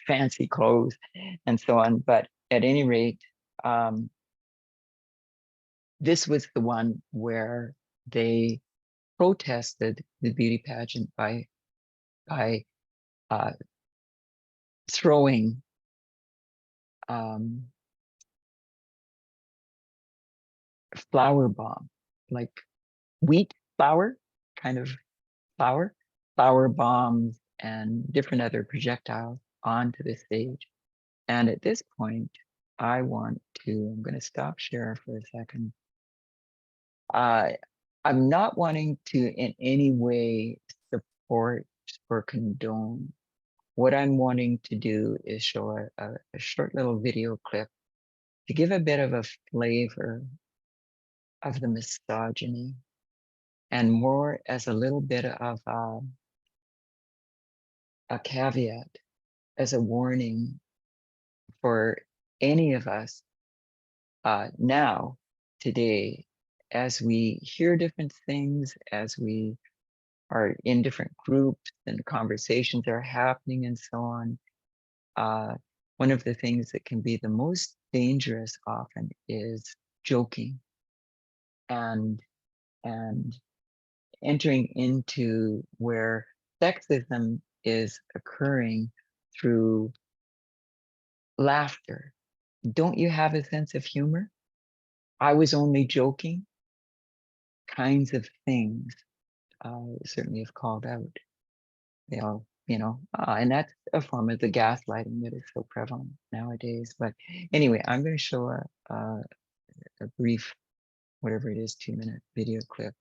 fancy clothes and so on. But at any rate, this was the one where they protested the beauty pageant by throwing flour bomb, like wheat flour, kind of flour bombs and different other projectiles onto the stage. And at this point, I'm going to stop share for a second. I'm not wanting to in any way support or condone. What I'm wanting to do is show a short little video clip to give a bit of a flavor of the misogyny, and more as a little bit of a caveat, as a warning for any of us now, today, as we hear different things, as we are in different groups and conversations are happening and so on. One of the things that can be the most dangerous often is joking and entering into where sexism is occurring through laughter. Don't you have a sense of humor? I was only joking. Kinds of things certainly have called out. They all, and that's a form of the gaslighting that is so prevalent nowadays. But anyway, I'm going to show a brief, whatever it is, 2-minute video clip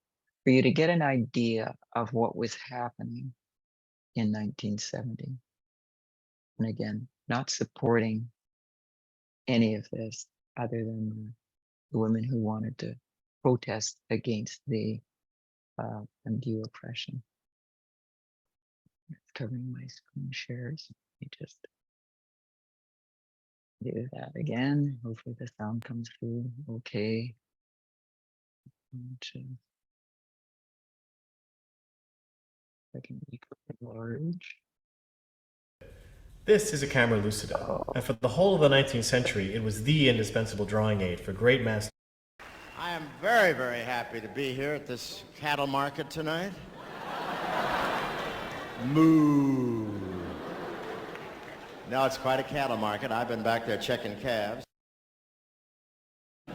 for you to get an idea of what was happening in 1970. And again, not supporting any of this other than the women who wanted to protest against the undue oppression. It's covering my screen shares. Let me just Do that again. Hopefully the sound comes through okay. I can make it large. This is a camera lucida, and for the whole of the 19th century, it was the indispensable drawing aid for great masters. I am very, very happy to be here at this cattle market tonight. Moo. No, it's quite a cattle market. I've been back there checking calves.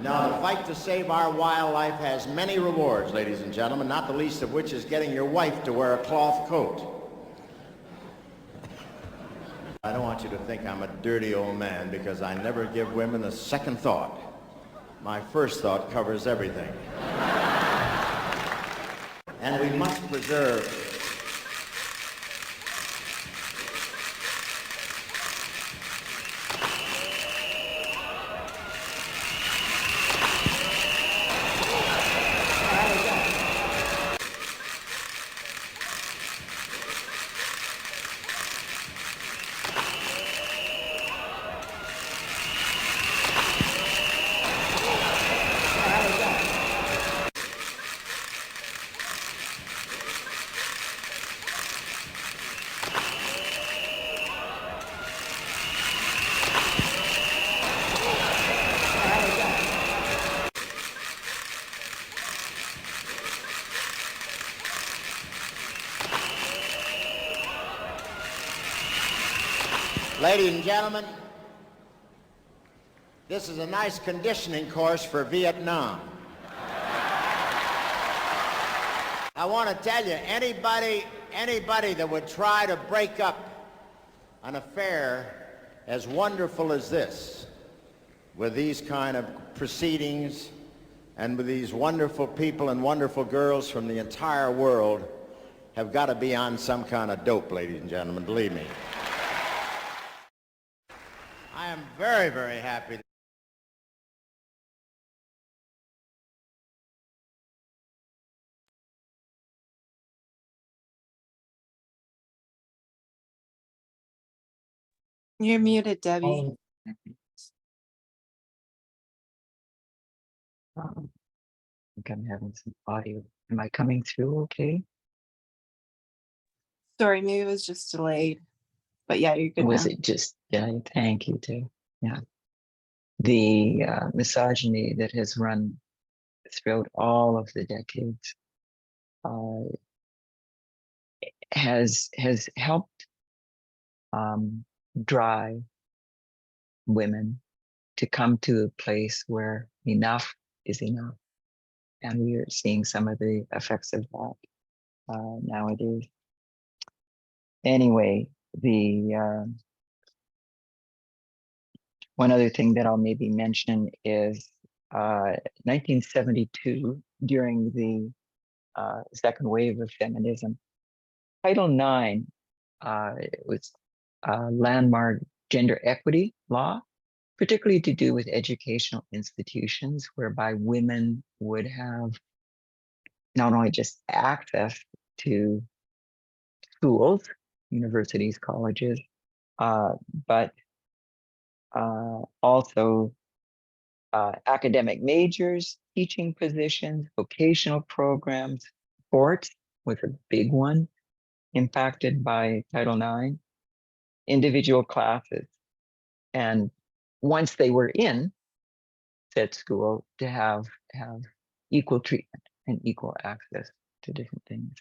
Now, the fight to save our wildlife has many rewards, ladies and gentlemen, not the least of which is getting your wife to wear a cloth coat. I don't want you to think I'm a dirty old man because I never give women a second thought. My first thought covers everything. And we must preserve Ladies and gentlemen, this is a nice conditioning course for Vietnam. I want to tell you, anybody that would try to break up an affair as wonderful as this, with these kind of proceedings and with these wonderful people and wonderful girls from the entire world, have got to be on some kind of dope, ladies and gentlemen, believe me. I am very, very happy. You're muted, Debbie. I think I'm having some audio. Am I coming through okay? Sorry, maybe it was just delayed. But yeah, you're good Was now. it just, yeah, thank you too. Yeah. The misogyny that has run throughout all of the decades has helped drive women to come to a place where enough is enough. And we are seeing some of the effects of that nowadays. Anyway, the one other thing that I'll maybe mention is 1972, during the second wave of feminism, Title IX was a landmark gender equity law, particularly to do with educational institutions, whereby women would have not only just access to schools, universities, colleges, but also academic majors, teaching positions, vocational programs. Sports was a big one impacted by Title IX, individual classes. And once they were in said school, to have equal treatment and equal access to different things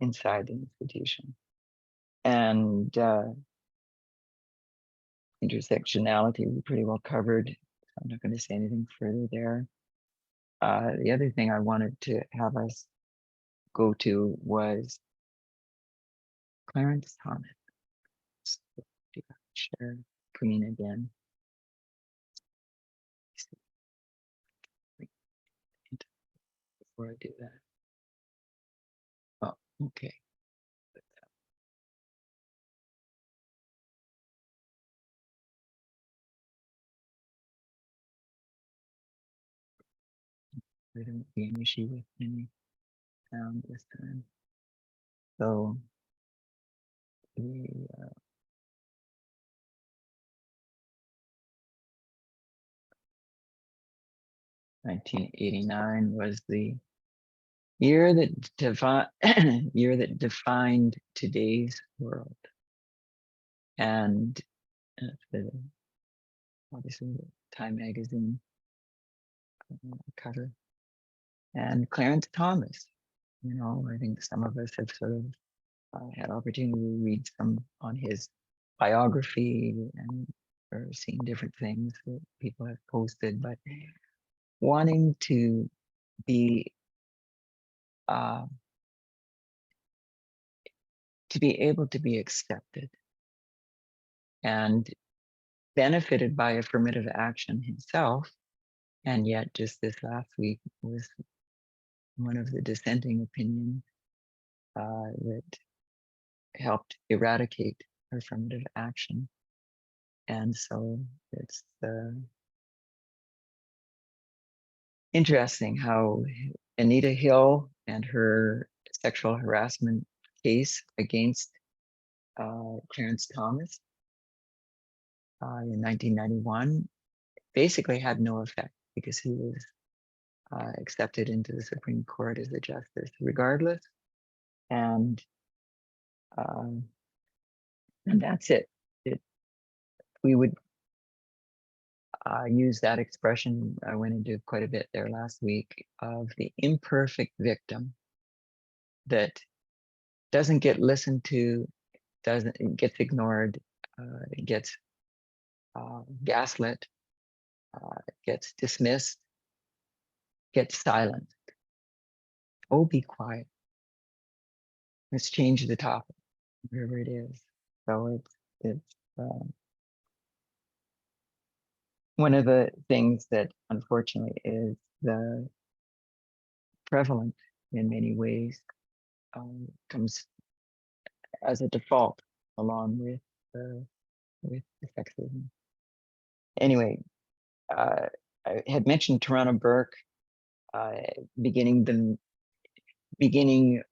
inside the institution. And intersectionality we pretty well covered. I'm not going to say anything further there. The other thing I wanted to have us go to was Clarence Thomas. Share screen again. Before I do that. Oh, okay. There don't be an issue with any sound this time. So the 1989 was the year that year that defined today's world. And the, obviously the Time magazine cover. And Clarence Thomas, you know, I think some of us have sort of had opportunity to read some on his biography and or seen different things that people have posted, but wanting to be able to be accepted and benefited by affirmative action himself, and yet just this last week was one of the dissenting opinions that helped eradicate affirmative action. And so it's interesting how Anita Hill and her sexual harassment case against Clarence Thomas in 1991 basically had no effect because he was accepted into the Supreme Court as a justice regardless. And that's it. We would use that expression. I went into quite a bit there last week of the imperfect victim that doesn't get listened to, it gets ignored, it gets gaslit, gets dismissed, gets silenced. Oh, be quiet. Let's change the topic, wherever it is. So it's one of the things that unfortunately is the prevalent in many ways, comes as a default along with the sexism. Anyway, I had mentioned Toronto Burke beginning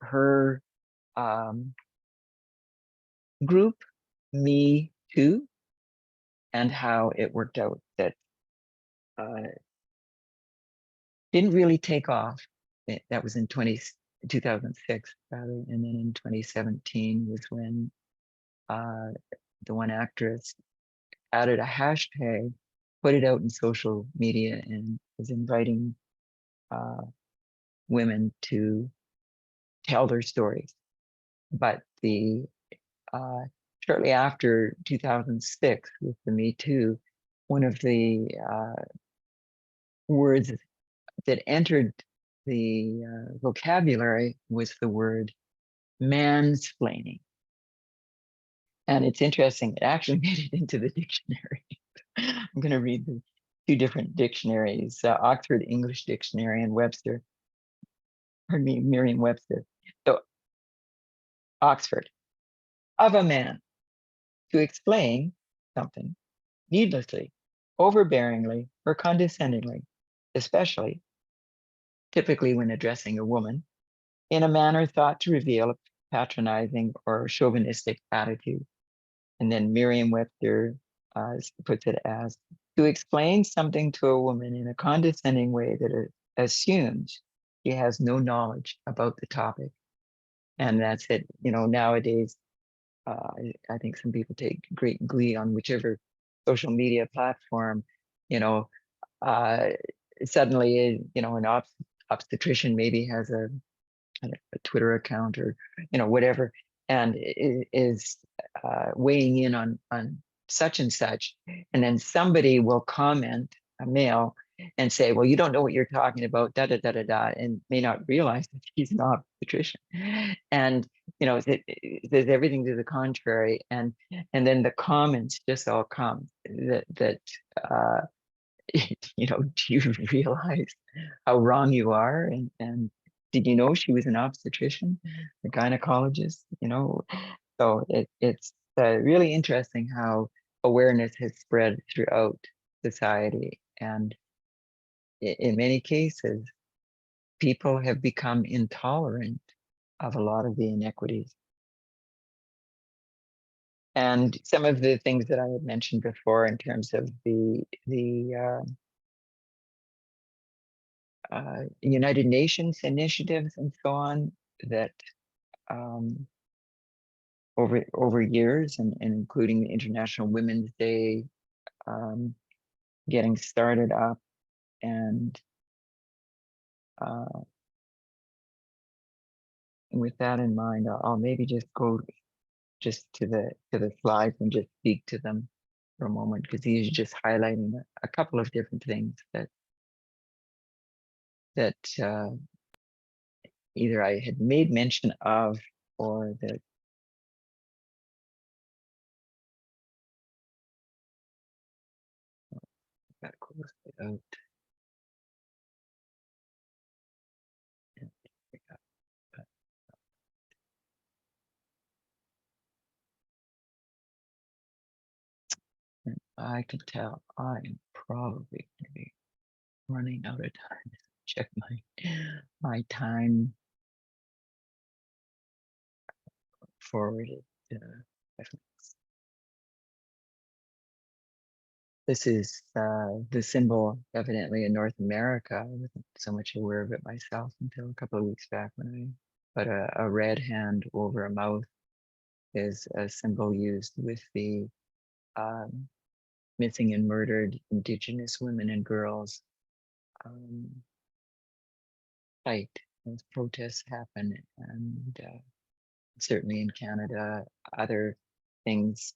her group, Me Too, and how it worked out that didn't really take off. That was in 2006 rather, and then in 2017 was when the one actress added a hashtag, put it out in social media, and was inviting women to tell their stories. But shortly after 2006 with the Me Too, one of the words that entered the vocabulary was the word mansplaining. And it's interesting, it actually made it into the dictionary. I'm going to read the two different dictionaries, Oxford English Dictionary and Webster, pardon me, Merriam-Webster. So Oxford, of a man, to explain something needlessly, overbearingly, or condescendingly, especially, typically when addressing a woman, in a manner thought to reveal a patronizing or chauvinistic attitude. And then Merriam-Webster puts it as to explain something to a woman in a condescending way that it assumes she has no knowledge about the topic. And that's it. You know, nowadays, I think some people take great glee on whichever social media platform, you know, suddenly, you know, an obstetrician maybe has a Twitter account or, you know, whatever, and is weighing in on such and such, and then somebody will comment, a male, and say, well, you don't know what you're talking about, da da da da da, and may not realize that he's an obstetrician. And you know, there's everything to the contrary, and then the comments just all come that you know, do you realize how wrong you are? And did you know she was an obstetrician, a gynecologist? You know, so it's really interesting how awareness has spread throughout society, and in many cases, people have become intolerant of a lot of the inequities. And some of the things that I had mentioned before in terms of the United Nations initiatives and so on that over years, and including the International Women's Day getting started up, and with that in mind, I'll maybe just go just to the slides and just speak to them for a moment, because these are just highlighting a couple of different things that either I had made mention of, or that got to close it out. Yeah, there we go. And I can tell I am probably going to be running out of time. Check my time forwarded. This is the symbol, evidently in North America. I wasn't so much aware of it myself until a couple of weeks back but a red hand over a mouth is a symbol used with the missing and murdered Indigenous women and girls fight as protests happen. And certainly in Canada, other things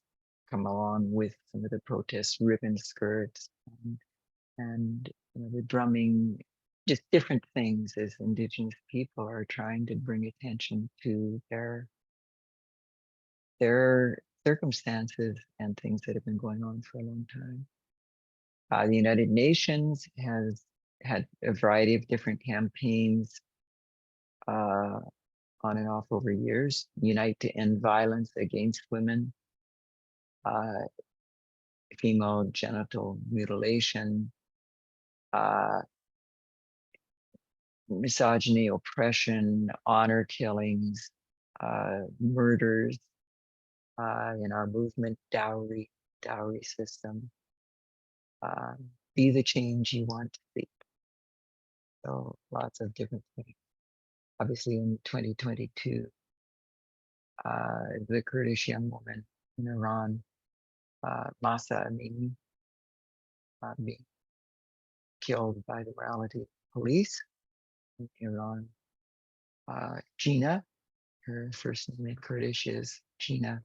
come along with some of the protests, ribbon skirts, and the drumming, just different things as Indigenous people are trying to bring attention to their circumstances and things that have been going on for a long time. The United Nations has had a variety of different campaigns on and off over years. Unite to End Violence Against Women, female genital mutilation, misogyny, oppression, honor killings, murders, in our movement, dowry system. Be the change you want to see. So lots of different things. Obviously in 2022, the Kurdish young woman in Iran, Masa Amini, being killed by the morality police in Iran. Gina, her first name in Kurdish is Gina,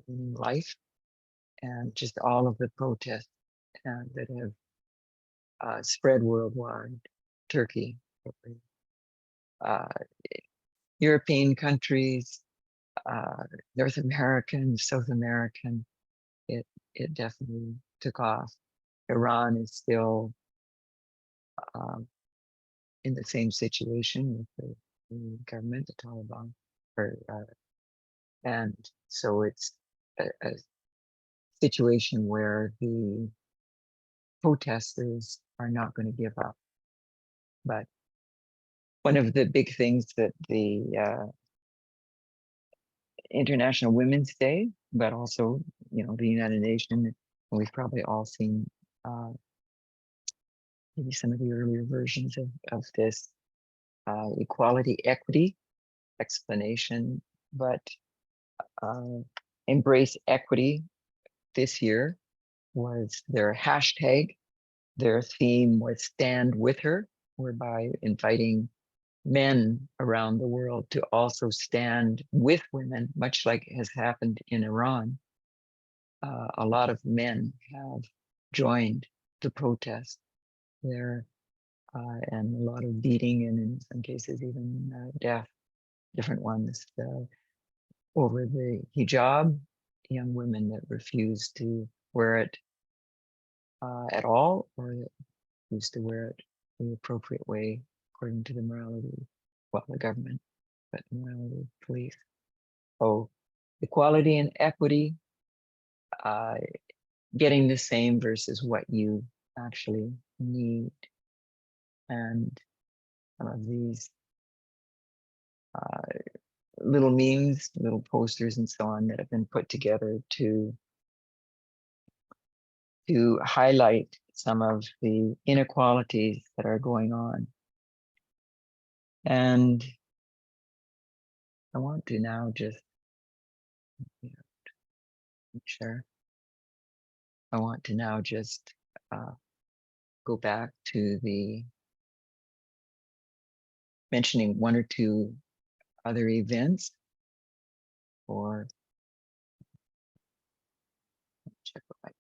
meaning life, and just all of the protests that have spread worldwide. Turkey, European countries, North American, South American, it definitely took off. Iran is still in the same situation with the government, the Taliban, and so it's a situation where the protesters are not going to give up. But one of the big things that the International Women's Day, but also, the United Nations, we've probably all seen maybe some of the earlier versions of this equality, equity explanation, but Embrace Equity this year was their hashtag. Their theme was Stand With Her, whereby inviting men around the world to also stand with women, much like has happened in Iran. A lot of men have joined the protest there, and a lot of beating, and in some cases even death, different ones, over the hijab, young women that refuse to wear it at all, or that refuse to wear it the appropriate way according to the morality, well, the government, but morality police. So equality and equity, getting the same versus what you actually need. And some of these little memes, little posters and so on that have been put together to highlight some of the inequalities that are going on. And I want to now just, sure. I want to now just go back to the mentioning one or two other events or check what my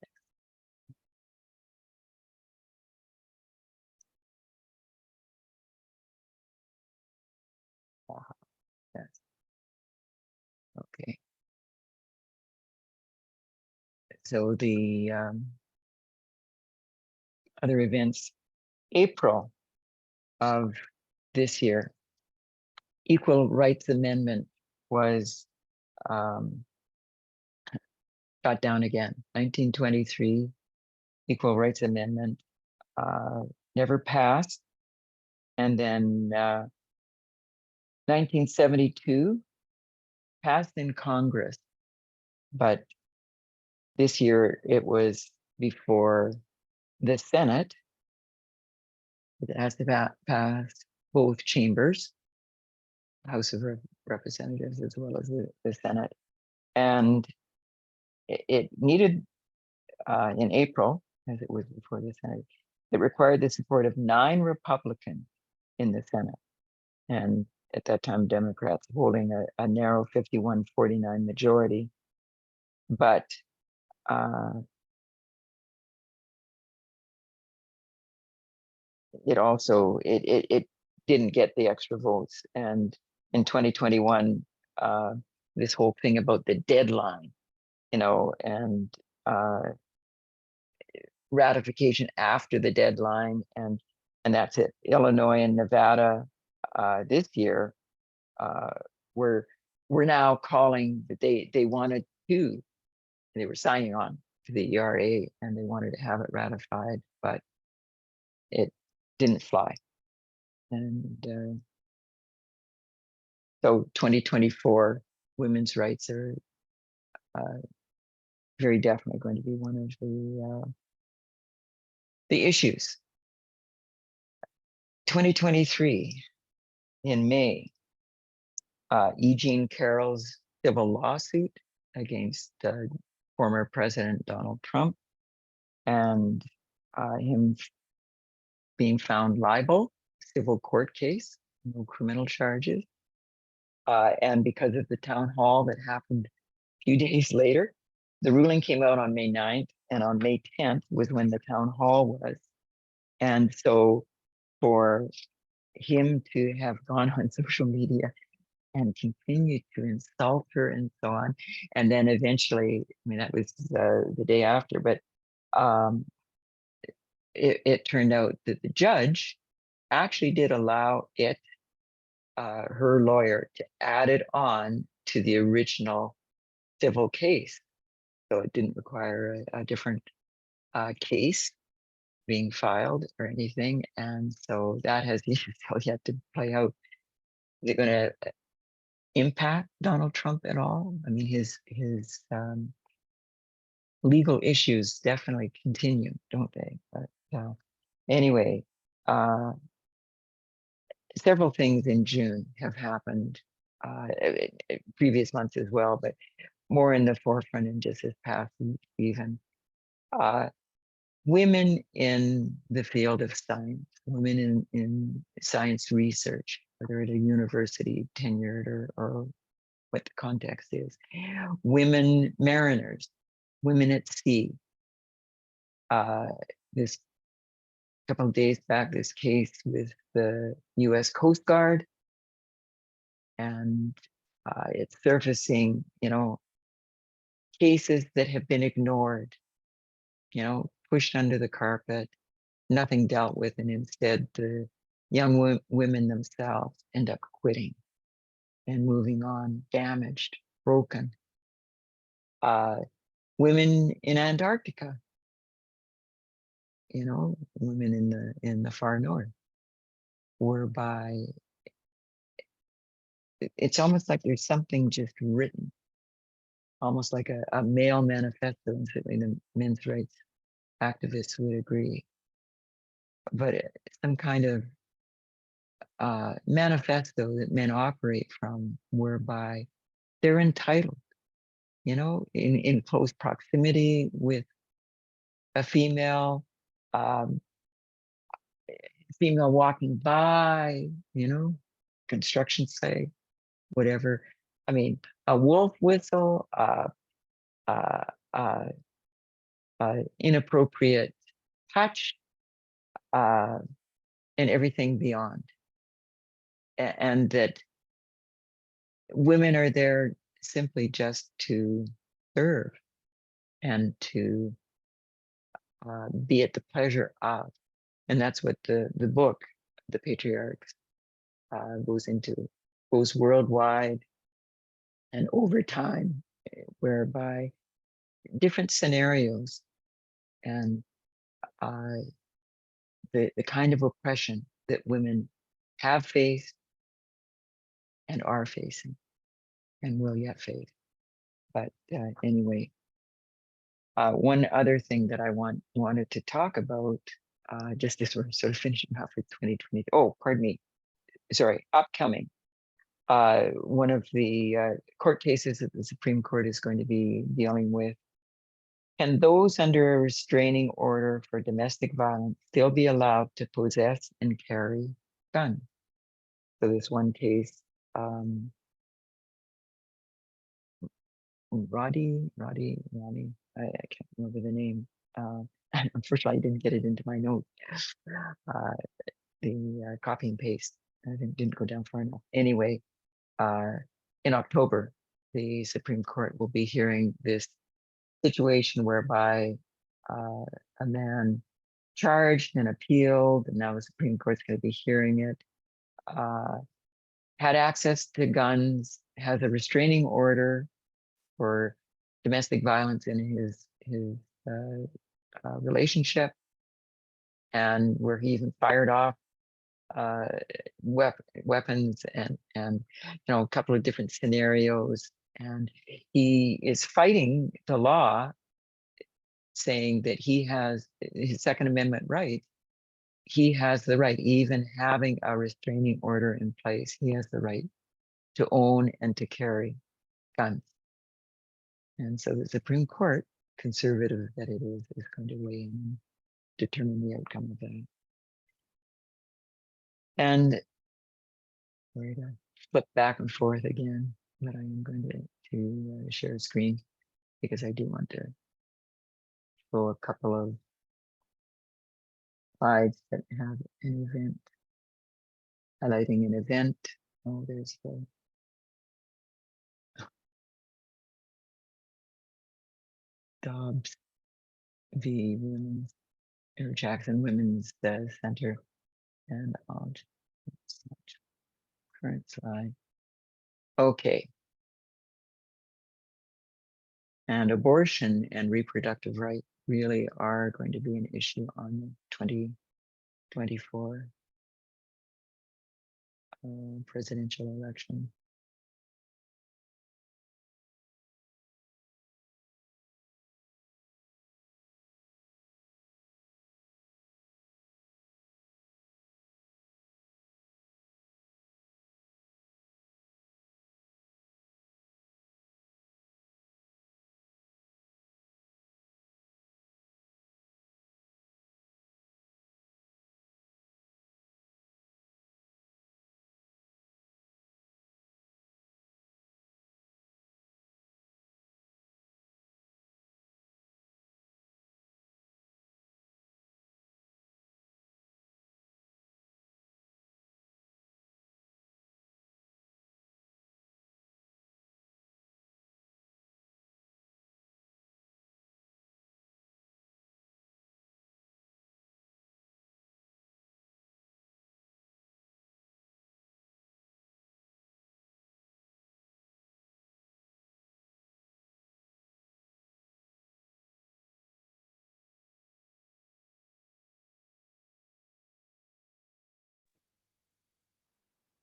yes. Okay. So the other events, April of this year, Equal Rights Amendment was shot down again. 1923 Equal Rights Amendment never passed. And then 1972 passed in Congress, but this year it was before the Senate. It has to pass both chambers, House of Representatives as well as the Senate. And it needed, in April, as it was before the Senate, it required the support of 9 Republicans in the Senate. And at that time, Democrats holding a narrow 51-49 majority. But it also, it didn't get the extra votes. And in 2021, this whole thing about the deadline, and ratification after the deadline, and that's it. Illinois and Nevada this year we're now calling that they wanted to, they were signing on to the ERA and they wanted to have it ratified, but it didn't fly. And so 2024 women's rights are very definitely going to be one of the issues. 2023 in May, E. Jean Carroll's civil lawsuit against former President Donald Trump and him being found liable, civil court case, no criminal charges. And because of the town hall that happened a few days later, the ruling came out on May 9th, and on May 10th was when the town hall was. And so for him to have gone on social media and continue to insult her and so on, and then eventually, I mean, that was the day after, but it turned out that the judge actually did allow it, her lawyer, to add it on to the original civil case. So it didn't require a different case being filed or anything. And so that has still yet to play out. Is it going to impact Donald Trump at all? I mean, his legal issues definitely continue, don't they? But anyway, several things in June have happened, previous months as well, but more in the forefront in just this past week even. Women in the field of science, women in science research, whether at a university, tenured or what the context is, women mariners, women at sea. This couple of days back, this case with the US Coast Guard, and it's surfacing, cases that have been ignored, pushed under the carpet, nothing dealt with, and instead the young women themselves end up quitting and moving on, damaged, broken. Women in Antarctica, women in the far north, whereby it's almost like there's something just written, almost like a male manifesto, and certainly the men's rights activists would agree. But some kind of manifesto that men operate from, whereby they're entitled, you know, in close proximity with a female, um, female walking by, you know, construction site, whatever. I mean, a wolf whistle, uh, uh, inappropriate touch, and everything beyond. And that women are there simply just to serve and to be at the pleasure of. And that's what the book, The Patriarchs, goes into, goes worldwide and over time, whereby different scenarios and the kind of oppression that women have faced and are facing and will yet face. But anyway, one other thing that I wanted to talk about, just as we're sort of finishing off with 2020. Oh, pardon me. Sorry, upcoming. One of the court cases that the Supreme Court is going to be dealing with. Can those under a restraining order for domestic violence still be allowed to possess and carry guns? So this one case, Roddy, I can't remember the name. Unfortunately, I didn't get it into my notes. The copy and paste, I think, didn't go down far enough. Anyway, in October, the Supreme Court will be hearing this situation whereby a man charged and appealed, and now the Supreme Court's going to be hearing it, had access to guns, has a restraining order for domestic violence in his relationship, and where he even fired off weapons and you know, a couple of different scenarios, and he is fighting the law, saying that he has his Second Amendment right. He has the right, even having a restraining order in place, he has the right to own and to carry guns. And so the Supreme Court, conservative that it is going to weigh in and determine the outcome of that. And we're going to flip back and forth again, but I am going to share a screen because I do want to show a couple of slides that have an event, highlighting an event. Oh, there's the Dobbs v. Women's or Jackson Women's Center, and current slide. Okay. And abortion and reproductive rights really are going to be an issue on the 2024 presidential election.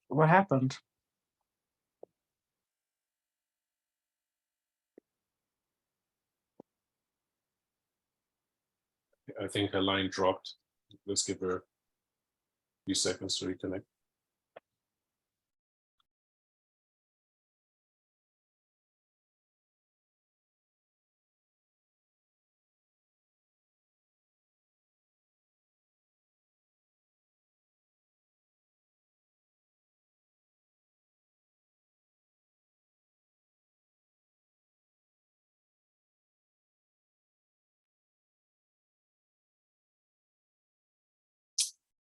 What happened? I think her line dropped. Let's give her a few seconds to reconnect.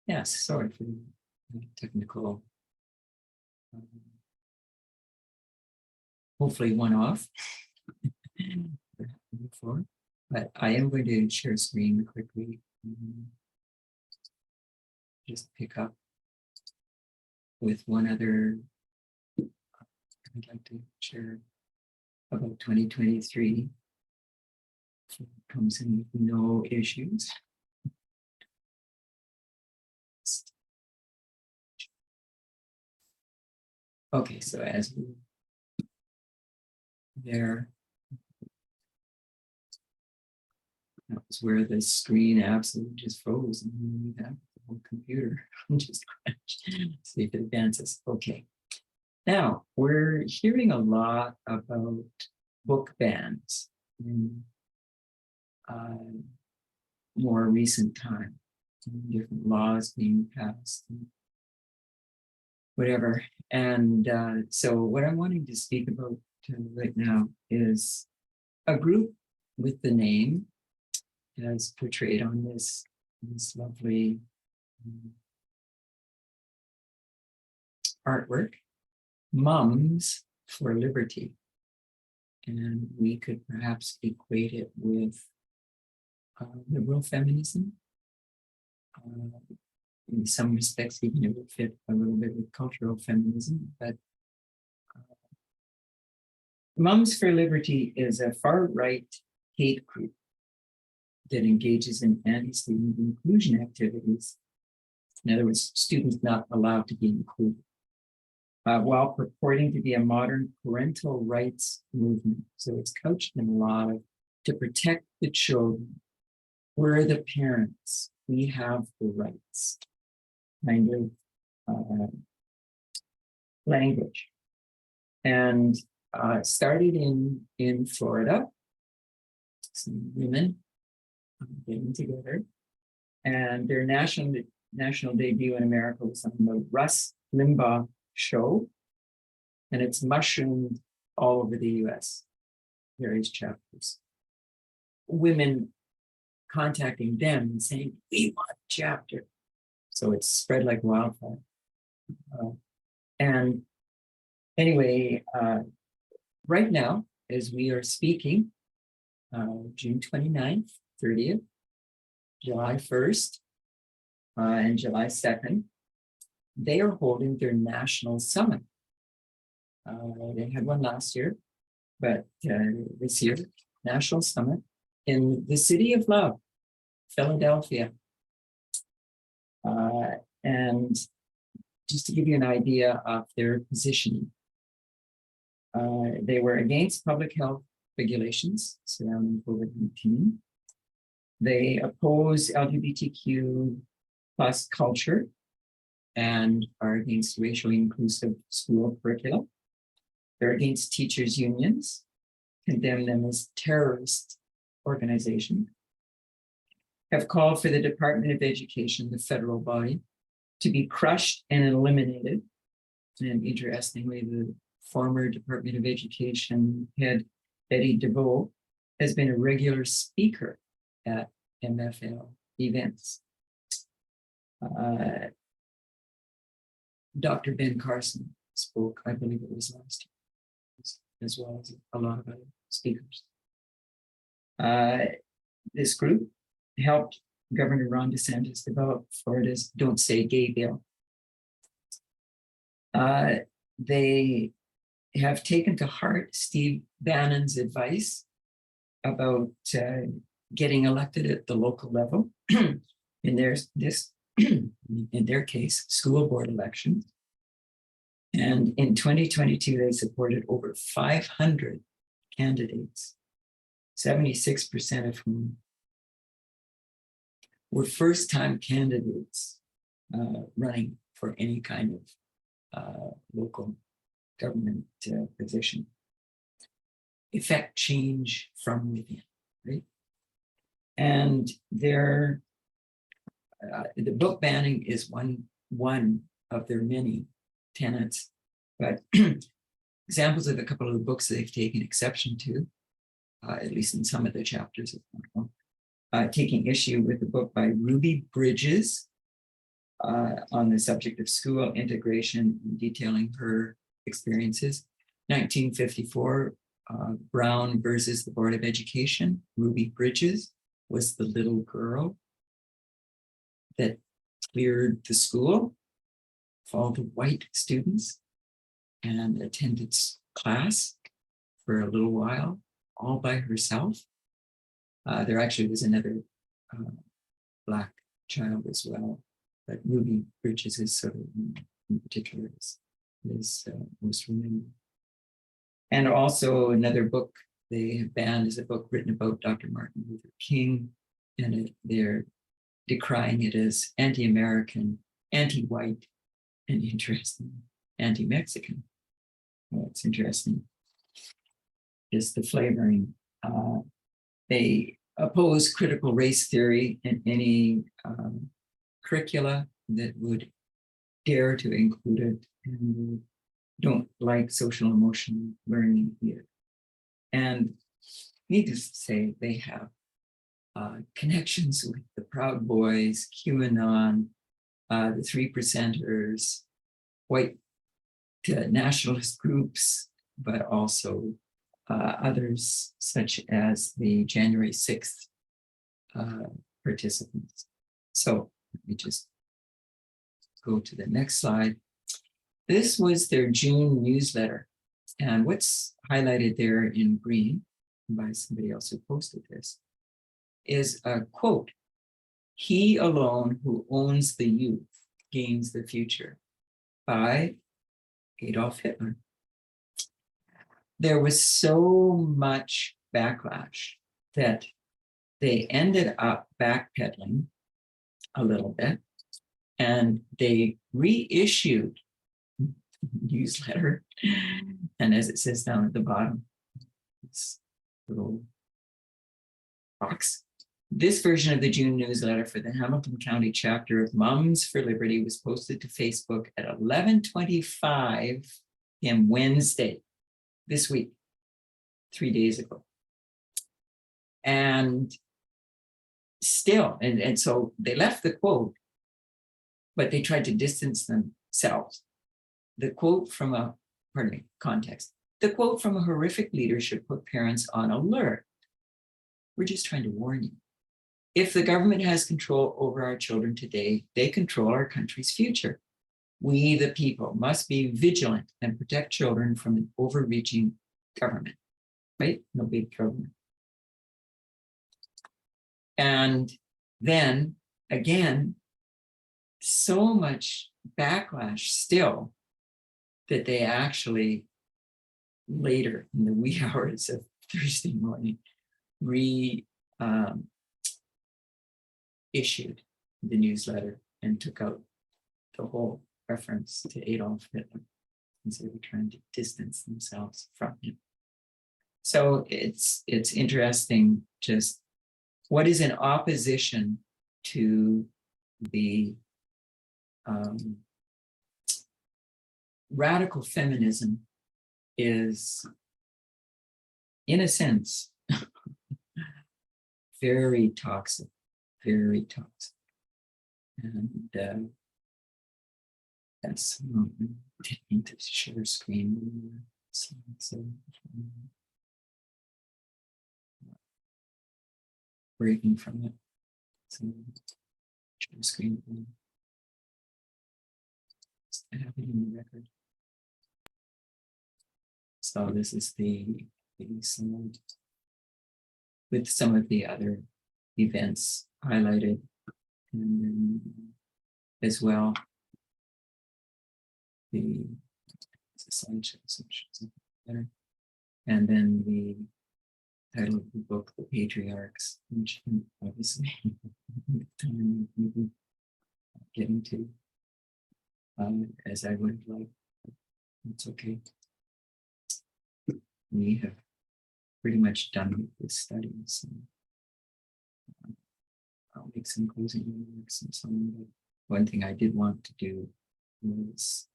Yes, sorry for the technical. Hopefully one off. Before, but I am going to share screen quickly. Just pick up with one other. I'd like to share about 2023. So it comes in with no issues. Okay, so as we there, that was where the screen absolutely just froze, and then we have the whole computer just crashed. See if it advances. Okay. Now we're hearing a lot about book bans in more recent time, different laws being passed, and whatever. And so what I'm wanting to speak about right now is a group with the name as portrayed on this lovely artwork, Mums for Liberty. And we could perhaps equate it with liberal feminism. In some respects, even it would fit a little bit with cultural feminism, but Mums for Liberty is a far-right hate group that engages in anti-student inclusion activities. In other words, students not allowed to be included, while purporting to be a modern parental rights movement. So it's couched in a lot of, to protect the children. We're the parents, we have the rights, kind of language. And started in Florida, some women getting together, and their national debut in America was on the Rush Limbaugh show, and it's mushroomed all over the US, various chapters. Women contacting them and saying, we want a chapter. So it's spread like wildfire. And anyway, right now, as we are speaking, June 29th, 30th, July 1st, and July 2nd, they are holding their national summit. They had one last year, but this year, national summit in the city of love, Philadelphia. And just to give you an idea of their positioning, they were against public health regulations surrounding COVID-19. They oppose LGBTQ plus culture and are against racially inclusive school curricula. They're against teachers' unions, condemn them as terrorist organization, have called for the Department of Education, the federal body, to be crushed and eliminated. And interestingly, the former Department of Education head, Debby, has been a regular speaker at MFL events. Dr. Ben Carson spoke, I believe it was last year, as well as a lot of other speakers. This group helped Governor Ron DeSantis develop Florida's Don't Say Gay bill. They have taken to heart Steve Bannon's advice about getting elected at the local level. in their case, school board elections. And in 2022, they supported over 500 candidates, 76% of whom were first-time candidates running for any kind of local government position. Effect change from within, right? And the book banning is one of their many tenets, but examples of a couple of the books they've taken exception to, at least in some of the chapters of one, taking issue with the book by Ruby Bridges on the subject of school integration, detailing her experiences. 1954, Brown versus the Board of Education. Ruby Bridges was the little girl that cleared the school for all the white students and attended class for a little while, all by herself. There actually was another Black child as well, but Ruby Bridges is sort of in particular is most remembered. And also another book they have banned is a book written about Dr. Martin Luther King, and they're decrying it as anti-American, anti-white, and interesting, anti-Mexican. What's interesting is the flavoring. They oppose critical race theory in any curricula that would dare to include it, and don't like social emotional learning either. And needless to say, they have connections with the Proud Boys, QAnon, the 3%ers, white nationalist groups, but also others such as the January 6th participants. So let me just go to the next slide. This was their June newsletter. And what's highlighted there in green by somebody else who posted this is a quote: "He alone who owns the youth gains the future," by Adolf Hitler. There was so much backlash that they ended up backpedaling a little bit, and they reissued the newsletter. And as it says down at the bottom, this little box. This version of the June newsletter for the Hamilton County chapter of Moms for Liberty was posted to Facebook at 11:25 p.m. Wednesday this week, 3 days ago. And still, and so they left the quote, but they tried to distance themselves. The quote from context. The quote from a horrific leader should put parents on alert. We're just trying to warn you. If the government has control over our children today, they control our country's future. We, the people, must be vigilant and protect children from an overreaching government, right? No big government. And then again, so much backlash still that they actually later in the wee hours of Thursday morning issued the newsletter and took out the whole reference to Adolf Hitler, because they were trying to distance themselves from him. So it's interesting just what is in opposition to the radical feminism is, in a sense, very toxic, very toxic. And that's taking to share screen. So, breaking from it. So, share screen. I have it in the record. So this is the slide with some of the other events highlighted, and then as well the slide shows better, and then the title of the book, The Patriarchs, which I'm obviously time maybe getting to as I would like. It's okay. We have pretty much done this study, so I'll make some closing remarks and so on. But one thing I did want to do was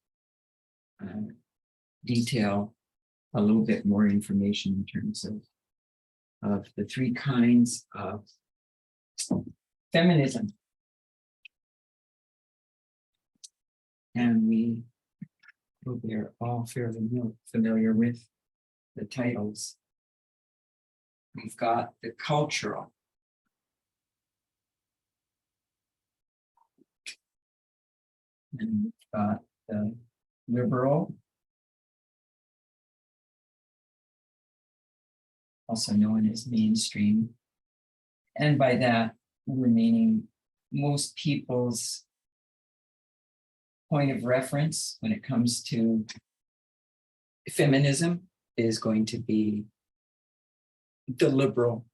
detail a little bit more information in terms of the three kinds of feminism. And we're all fairly familiar with the titles. We've got the cultural. And we've got the liberal, also known as mainstream. And by that, we're meaning most people's point of reference when it comes to feminism is going to be the liberal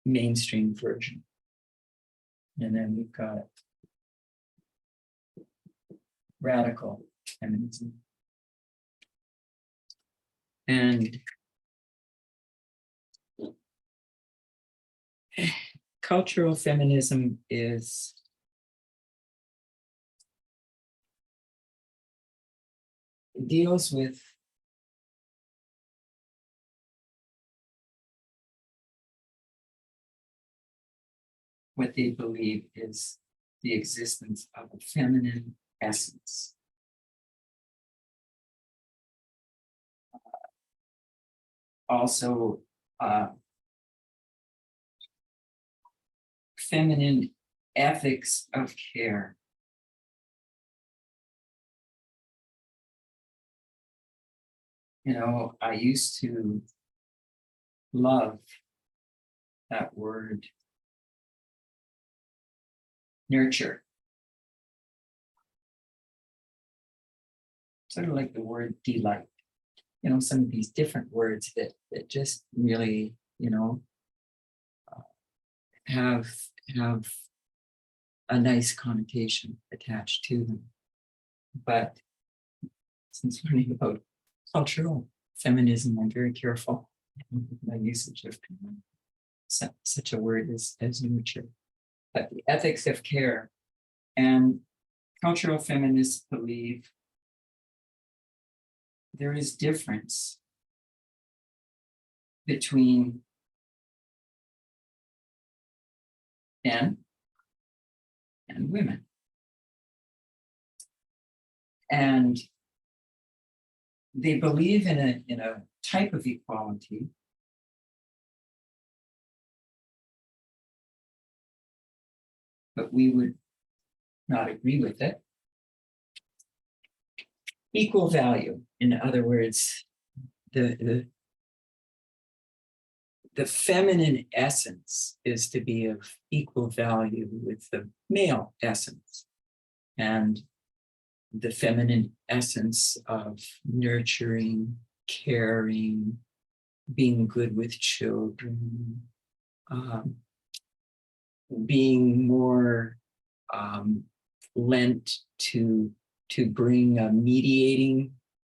mainstream version. And then we've got radical feminism. And cultural feminism deals with what they believe is the existence of a feminine essence. Also, feminine ethics of care. You know, I used to love that word nurture. Sort of like the word delight. You know, some of these different words that just really, you know, have a nice connotation attached to them. But since learning about cultural feminism, I'm very careful with my usage of such a word as nurture. But the ethics of care, and cultural feminists believe there is difference between men and women. And they believe in a type of equality but we would not agree with it. Equal value, in other words, the feminine essence is to be of equal value with the male essence. And the feminine essence of nurturing, caring, being good with children, being more lent to bring a mediating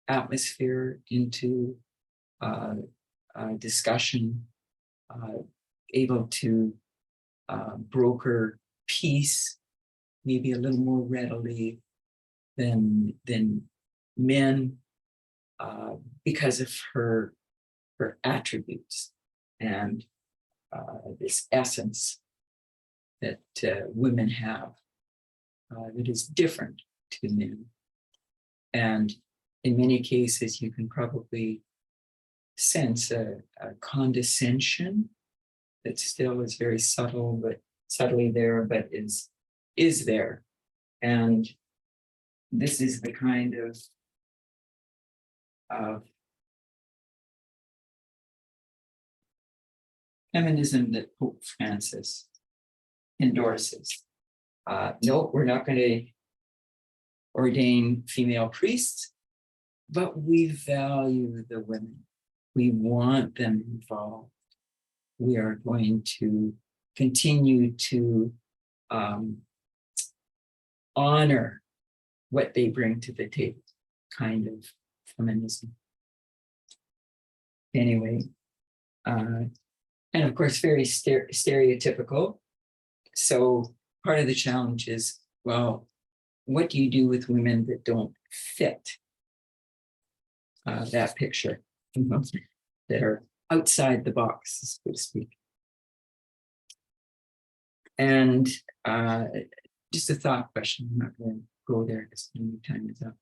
atmosphere into discussion, able to broker peace maybe a little more readily than men because of her attributes and this essence that women have that is different to men. And in many cases, you can probably sense a condescension that still is very subtle, but subtly there, but is there. And this is the kind of feminism that Pope Francis endorses. No, we're not going to ordain female priests, but we value the women. We want them involved. we are going to continue to honor what they bring to the table, kind of feminism. Anyway, and of course, very stereotypical. So part of the challenge is, well, what do you do with women that don't fit that picture, that are outside the box, so to speak? And just a thought question. I'm not going to go there because time is up.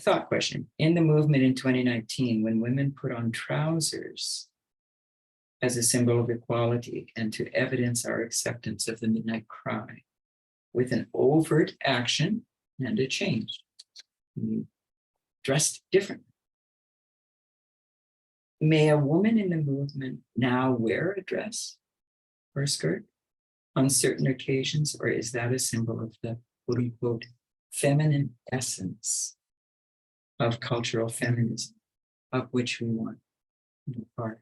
Thought question. In the movement in 2019, when women put on trousers as a symbol of equality and to evidence our acceptance of the midnight cry, with an overt action and a change, we dressed differently. May a woman in the movement now wear a dress or a skirt on certain occasions, or is that a symbol of the quote unquote feminine essence of cultural feminism, of which we want to be part?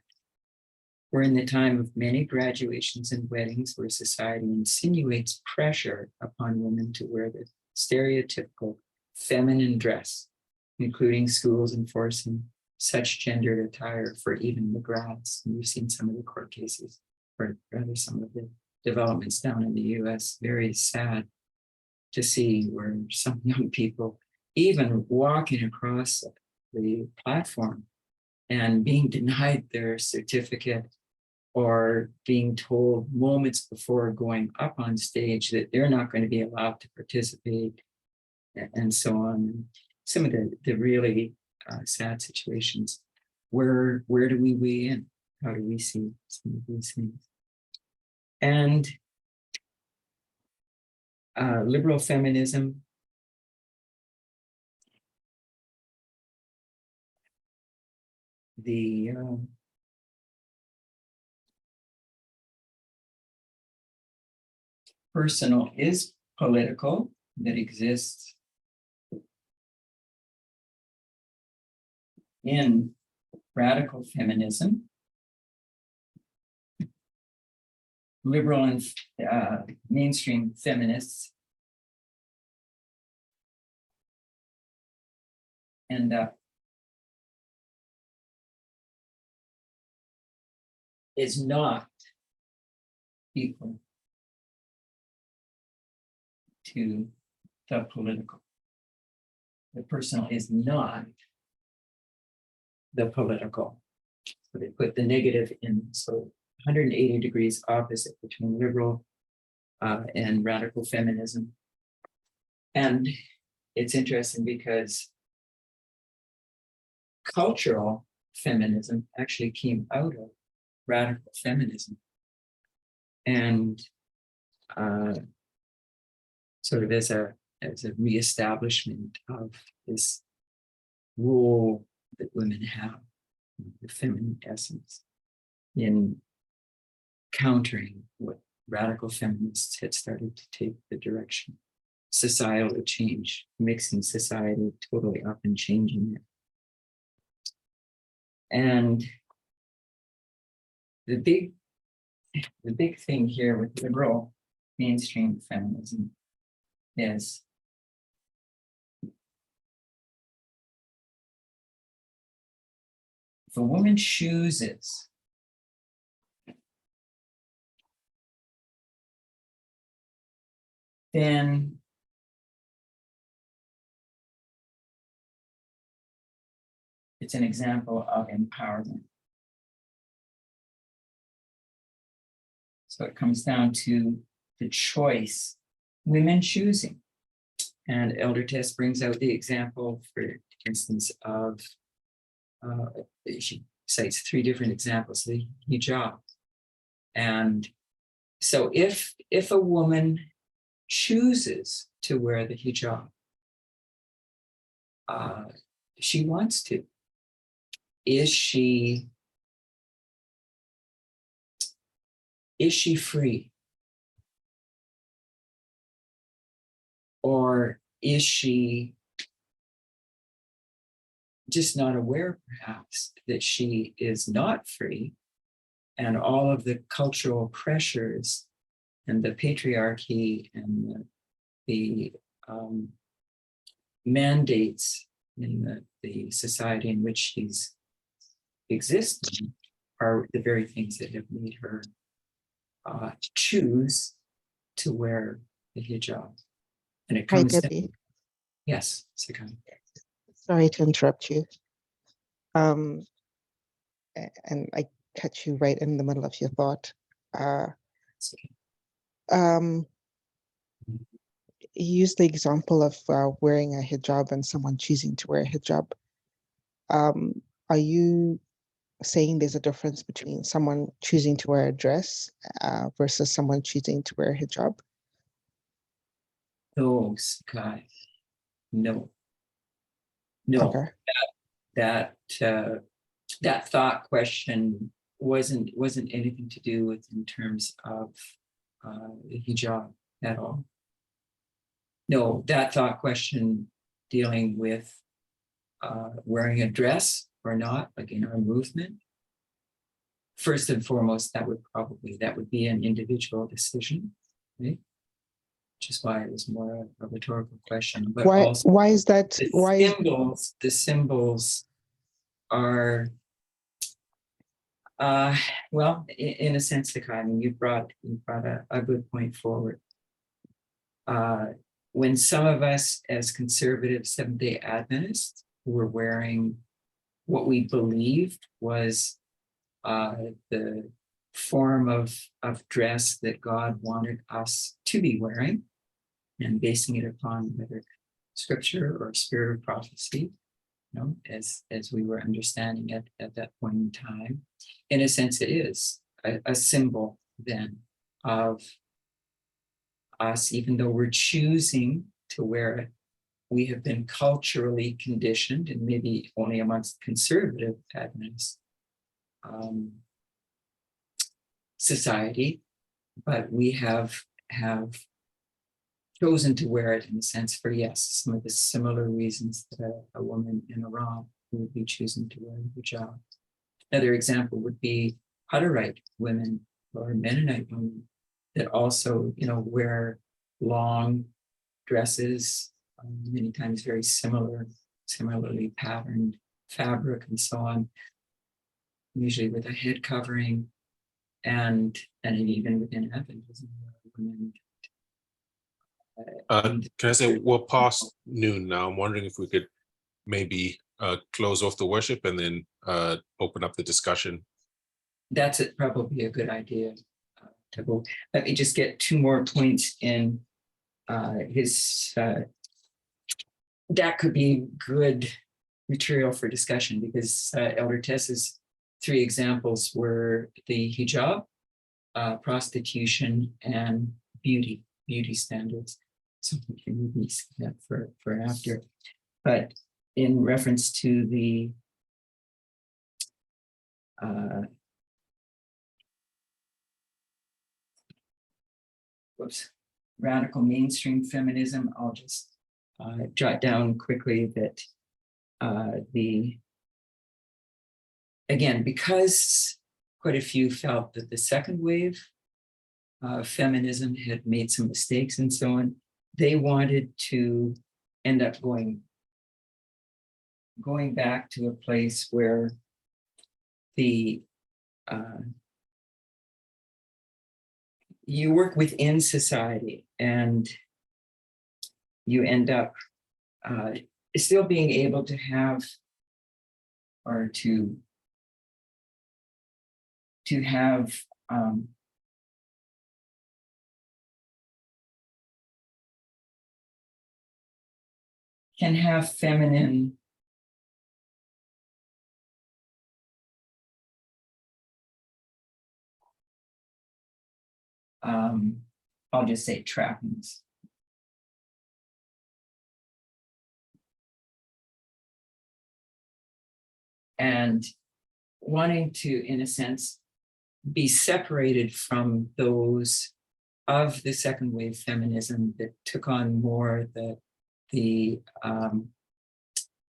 We're in the time of many graduations and weddings where society insinuates pressure upon women to wear the stereotypical feminine dress, including schools enforcing such gendered attire for even the grads. And we've seen some of the court cases, or rather some of the developments down in the US. Very sad to see where some young people even walking across the platform and being denied their certificate, or being told moments before going up on stage that they're not going to be allowed to participate, and so on. Some of the really sad situations. Where do we weigh in? How do we see some of these things? And liberal feminism, the personal is political, that exists in radical feminism. Liberal and mainstream feminists end up is not equal to the political. The personal is not the political. So they put the negative in. So 180 degrees opposite between liberal and radical feminism. And it's interesting because cultural feminism actually came out of radical feminism. And sort of as a reestablishment of this role that women have, the feminine essence, in countering what radical feminists had started to take the direction. Societal change, mixing society totally up and changing it. And the big thing here with liberal mainstream feminism is if a woman chooses then it's an example of empowerment. So it comes down to the choice, women choosing. And Elder Tess brings out the example, for instance, of, she cites 3 different examples, the hijab. And so if a woman chooses to wear the hijab, she wants to. Is she free? Or is she just not aware, perhaps, that she is not free and all of the cultural pressures and the patriarchy and the mandates in the society in which she's existing are the very things that have made her choose to wear the hijab. And it Hi, comes down, Debbie. yes, Sakai. Sorry to interrupt you. And I catch you right in the middle of your thought. You used the example of wearing a hijab and someone choosing to wear a hijab. Are you saying there's a difference between someone choosing to wear a dress versus someone choosing to wear a hijab? No, Sakai. No. No. Okay. That thought question wasn't anything to do with in terms of the hijab at all. No, that thought question dealing with wearing a dress or not, like in our movement. First and foremost, that would be an individual decision, right? Which is why it was more a rhetorical question. But why is that? The symbols are well, in a sense, Sakai, I mean, you brought a good point forward. When some of us as conservative Seventh-day Adventists were wearing what we believed was the form of dress that God wanted us to be wearing, and basing it upon whether scripture or spirit of prophecy, you know, as we were understanding it at that point in time. In a sense, it is a symbol then of us, even though we're choosing to wear it. We have been culturally conditioned, and maybe only amongst conservative Adventist society, but we have chosen to wear it in a sense for, yes, some of the similar reasons that a woman in Iran would be choosing to wear a hijab. Another example would be Hutterite women or Mennonite women that also, you know, wear long dresses, many times very similarly patterned fabric and so on, usually with a head covering, and even within Adventism, women. Can I say we're past noon now? I'm wondering if we could maybe close off the worship and then open up the discussion. That's probably a good idea. Let me just get two more points in. That could be good material for discussion, because Elder Tess's three examples were the hijab, prostitution, and beauty standards. So we can maybe see that for after. But in reference to the radical mainstream feminism, I'll just jot down quickly that again, because quite a few felt that the second wave feminism had made some mistakes and so on, they wanted to end up going back to a place where the you work within society and you end up still being able to have or to have can have feminine I'll just say trappings. And wanting to, in a sense, be separated from those of the second wave feminism that took on more the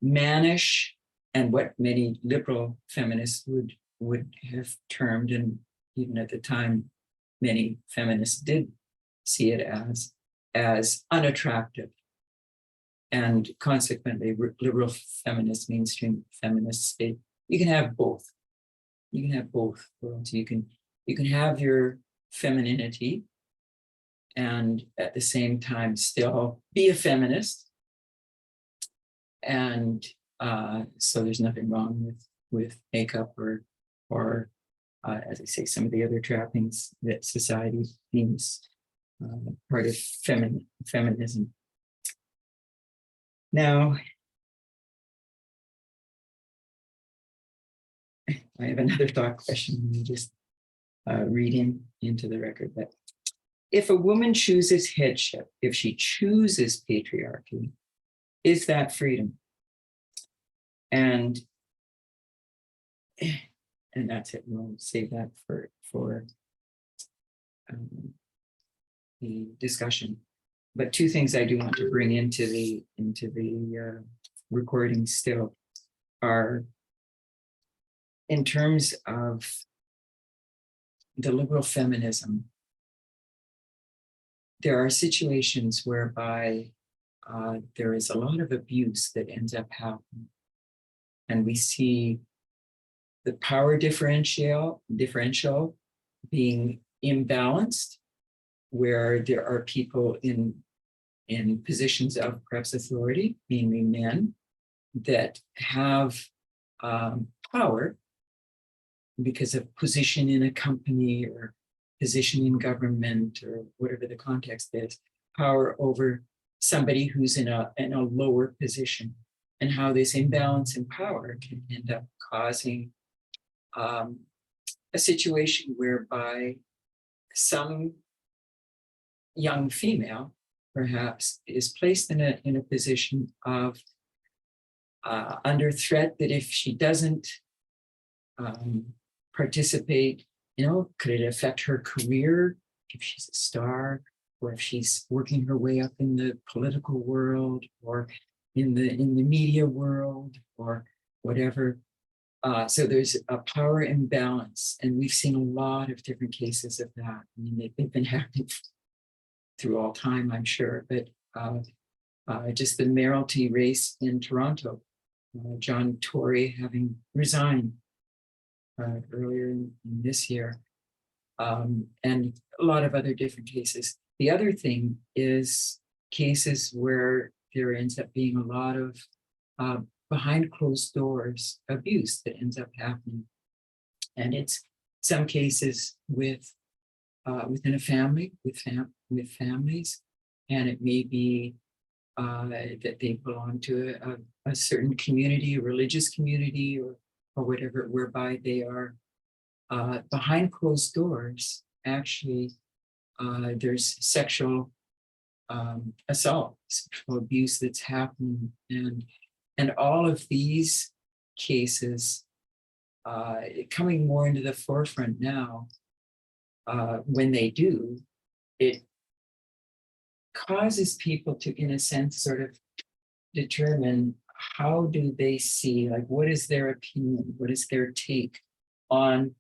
mannish and what many liberal feminists would have termed and even at the time, many feminists did see it as unattractive. And consequently, liberal feminists, mainstream feminists say you can have both. You can have both worlds. You can have your femininity and at the same time still be a feminist. And so there's nothing wrong with makeup or as I say, some of the other trappings that society deems part of feminism. Now, I have another thought question. Let me just read into the record that if a woman chooses headship, if she chooses patriarchy, is that freedom? And that's it. We'll save that for the discussion. But two things I do want to bring into the recording still are in terms of the liberal feminism. There are situations whereby there is a lot of abuse that ends up happening, and we see the power differential being imbalanced, where there are people in positions of perhaps authority, mainly men, that have power because of position in a company or position in government or whatever the context is, power over somebody who's in a lower position, and how this imbalance in power can end up causing a situation whereby some young female perhaps is placed in a position of under threat, that if she doesn't participate, could it affect her career if she's a star, or if she's working her way up in the political world or in the media world or whatever. So there's a power imbalance, and we've seen a lot of different cases of that. I mean, they've been happening through all time, I'm sure, but just the mayoralty race in Toronto, John Tory having resigned earlier in this year, and a lot of other different cases. The other thing is cases where there ends up being a lot of behind closed doors abuse that ends up happening. And it's some cases with within a family, with families, and it may be that they belong to a certain community, a religious community, or whatever, whereby they are behind closed doors. Actually, there's sexual assault, sexual abuse that's happening, and all of these cases coming more into the forefront now. When they do, it causes people to, in a sense, sort of determine how do they see, like, what is their opinion, what is their take on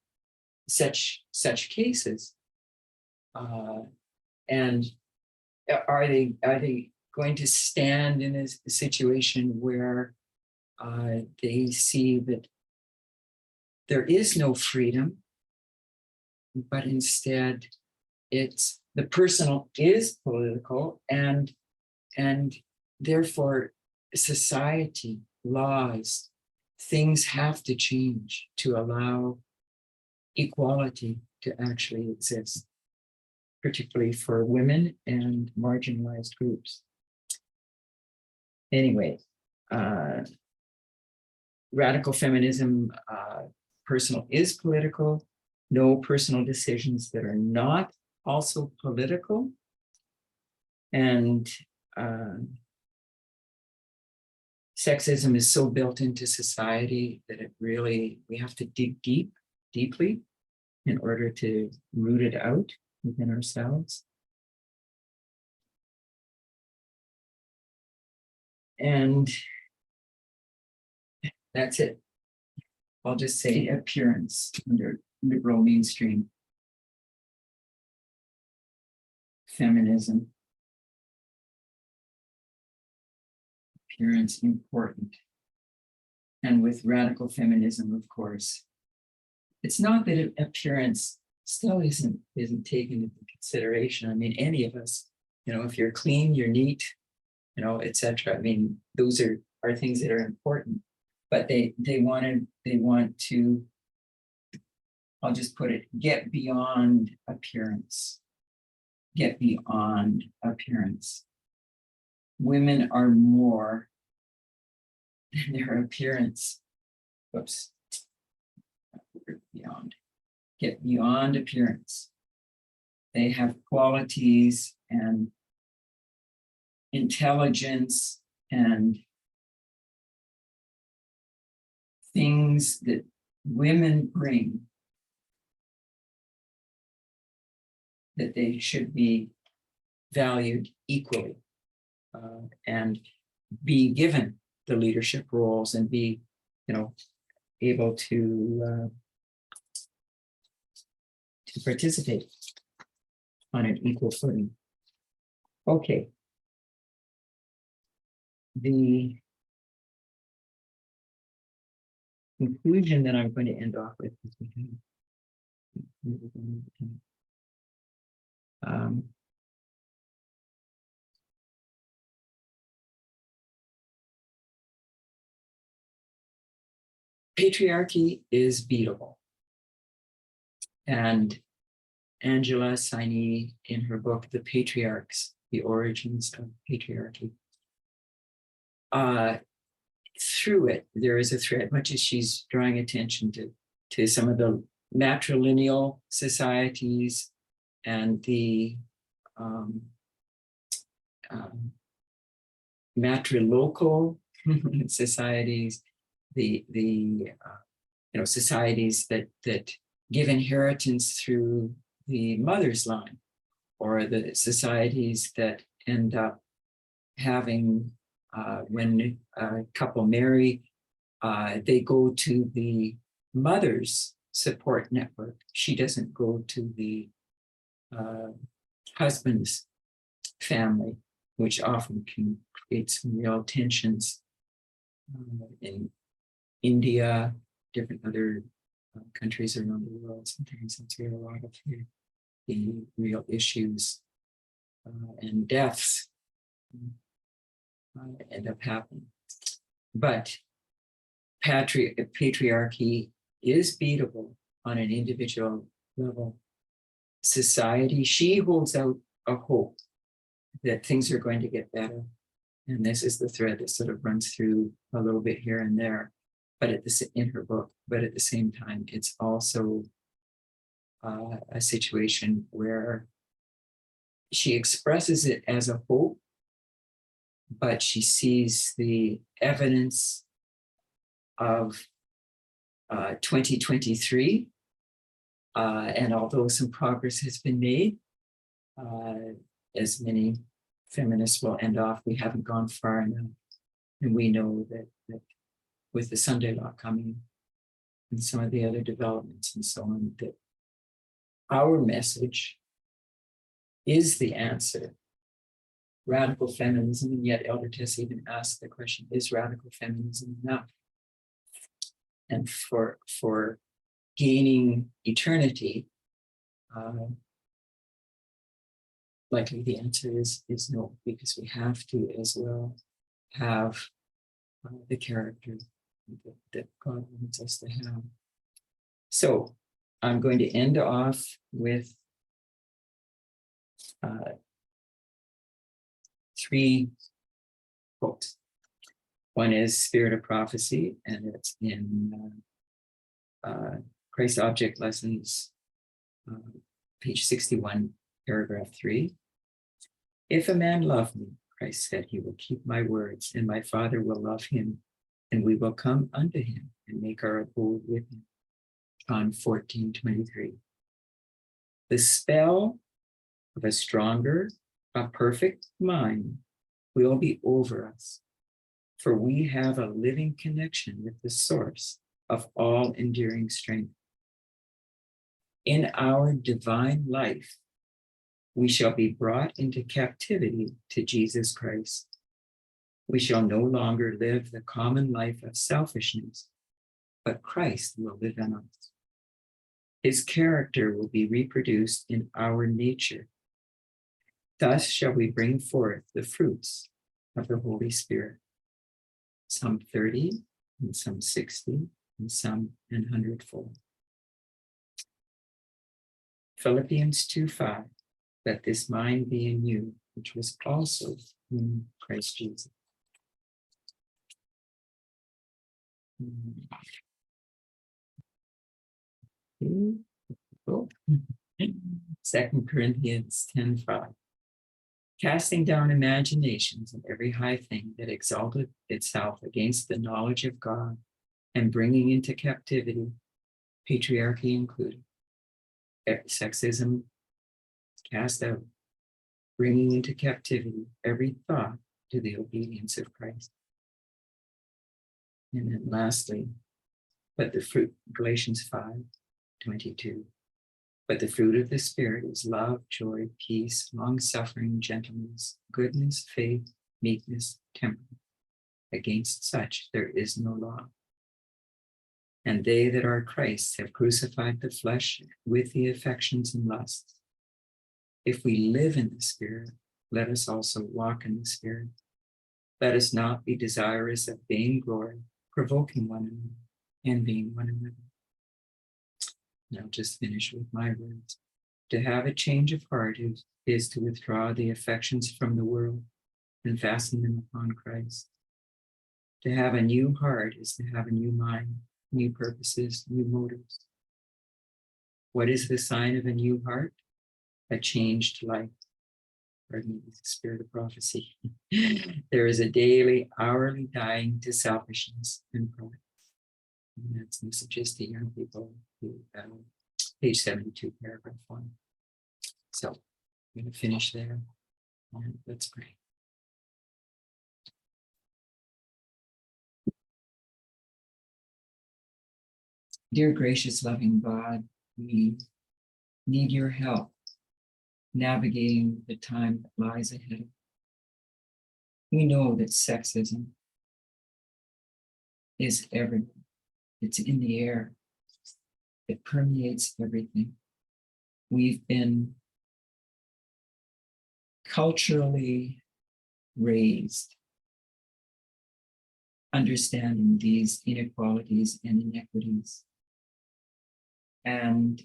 such cases, and are they going to stand in a situation where they see that there is no freedom, but instead it's the personal is political, and therefore society, laws, things have to change to allow equality to actually exist, particularly for women and marginalized groups. Anyway, radical feminism, personal is political, no personal decisions that are not also political. And sexism is so built into society that it really, we have to dig deeply in order to root it out within ourselves. And that's it. I'll just say appearance under liberal mainstream feminism. Appearance important. And with radical feminism, of course, it's not that appearance still isn't taken into consideration. I mean, any of us, you know, if you're clean, you're neat, you know, etc. I mean, those are things that are important. But they want to, I'll just put it, get beyond appearance. Get beyond appearance. Women are more than their appearance. Whoops. Beyond. Get beyond appearance. They have qualities and intelligence and things that women bring that they should be valued equally and be given the leadership roles and be, you know, able to participate on an equal footing. Okay. The conclusion that I'm going to end off with is patriarchy is beatable. And Angela Saini, in her book, The Patriarchs, The Origins of Patriarchy, through it, there is a thread, much as she's drawing attention to some of the matrilineal societies and the matrilocal societies, the you know, societies that give inheritance through the mother's line, or the societies that end up having, when a couple marry, they go to the mother's support network. She doesn't go to the husband's family, which often can create some real tensions in India, different other countries around the world. Sometimes that's where a lot of the real issues and deaths end up happening. But patriarchy is beatable on an individual level. Society, she holds out a hope that things are going to get better. And this is the thread that sort of runs through a little bit here and there, but in her book, but at the same time, it's also a situation where she expresses it as a hope, but she sees the evidence of 2023. And although some progress has been made, as many feminists will end off, we haven't gone far enough. And we know that with the Sunday law coming and some of the other developments and so on, that our message is the answer. Radical feminism, and yet Elder Tess even asked the question, is radical feminism enough? And for gaining eternity, likely the answer is no, because we have to as well have the character that God wants us to have. So I'm going to end off with 3 quotes. One is Spirit of Prophecy, and it's in Christ Object Lessons, page 61, paragraph 3. If a man love me, Christ said, he will keep my words, and my Father will love him, and we will come unto him and make our abode with him. John 14:23. The spell of a stronger, a perfect mind will be over us, for we have a living connection with the source of all enduring strength. In our divine life, We shall be brought into captivity to Jesus Christ. We shall no longer live the common life of selfishness, but Christ will live in us. His character will be reproduced in our nature. Thus shall we bring forth the fruits of the Holy Spirit. Some 30, and some 60, and some an 100-fold. Philippians 2:5, let this mind be in you, which was also in Christ Jesus. Oh. 2 Corinthians 10:5. Casting down imaginations and every high thing that exalted itself against the knowledge of God, and bringing into captivity, patriarchy included, sexism cast out, bringing into captivity every thought to the obedience of Christ. And then lastly, but the fruit, Galatians 5:22. But the fruit of the Spirit is love, joy, peace, long-suffering, gentleness, goodness, faith, meekness, temperance. Against such there is no law. And they that are Christ's have crucified the flesh with the affections and lusts. If we live in the Spirit, let us also walk in the Spirit. Let us not be desirous of vain glory, provoking one another, envying one another. And I'll just finish with my words. To have a change of heart is to withdraw the affections from the world and fasten them upon Christ. To have a new heart is to have a new mind, new purposes, new motives. What is the sign of a new heart? A changed life. Pardon me, the spirit of prophecy. There is a daily, hourly dying to selfishness and pride. And that's messages to young people, page 72, paragraph 1. So I'm going to finish there, and let's pray. Dear gracious, loving God, we need your help navigating the time that lies ahead. We know that sexism is everywhere. It's in the air. It permeates everything. We've been culturally raised understanding these inequalities and inequities. And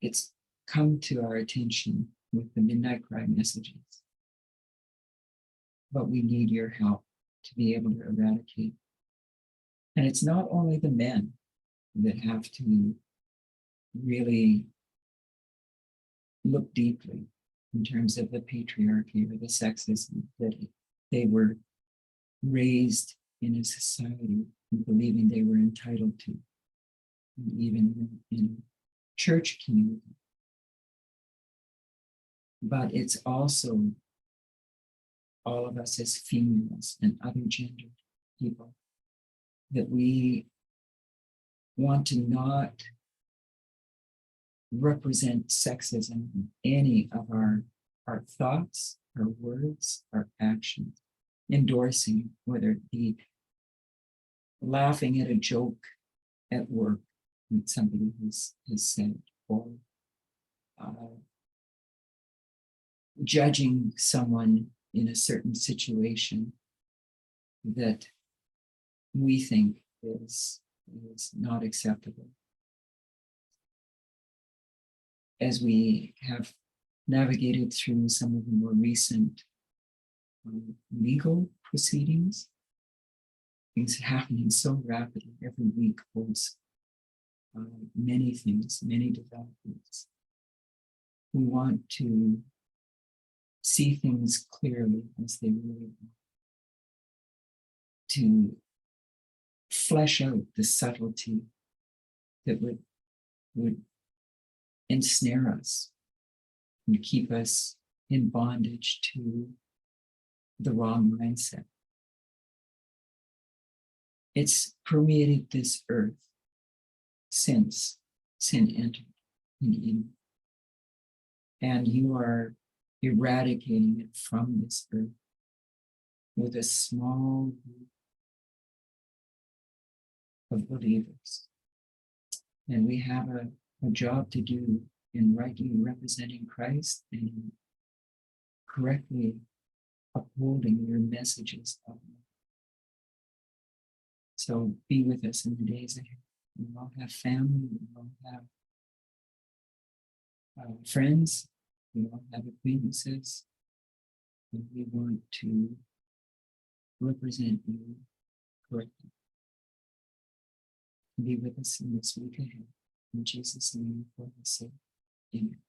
it's come to our attention with the Midnight Cry messages. But we need your help to be able to eradicate. And it's not only the men that have to really look deeply in terms of the patriarchy or the sexism that they were raised in a society believing they were entitled to, and even in church community. But it's also all of us as females and other gendered people that we want to not represent sexism in any of our thoughts, our words, our actions, endorsing, whether it be laughing at a joke at work that somebody has said, or judging someone in a certain situation that we think is not acceptable. As we have navigated through some of the more recent legal proceedings, things happening so rapidly every week holds many things, many developments. We want to see things clearly as they really are, to flesh out the subtlety that would ensnare us and keep us in bondage to the wrong mindset. It's permeated this earth since sin entered in Eden. And you are eradicating it from this earth with a small group of believers. And we have a job to do in rightly representing Christ and correctly upholding your messages of love. So be with us in the days ahead. We all have family, we all have friends, we all have acquaintances, and we want to represent you correctly. Be with us in this week ahead. In Jesus' name, for his sake. Amen.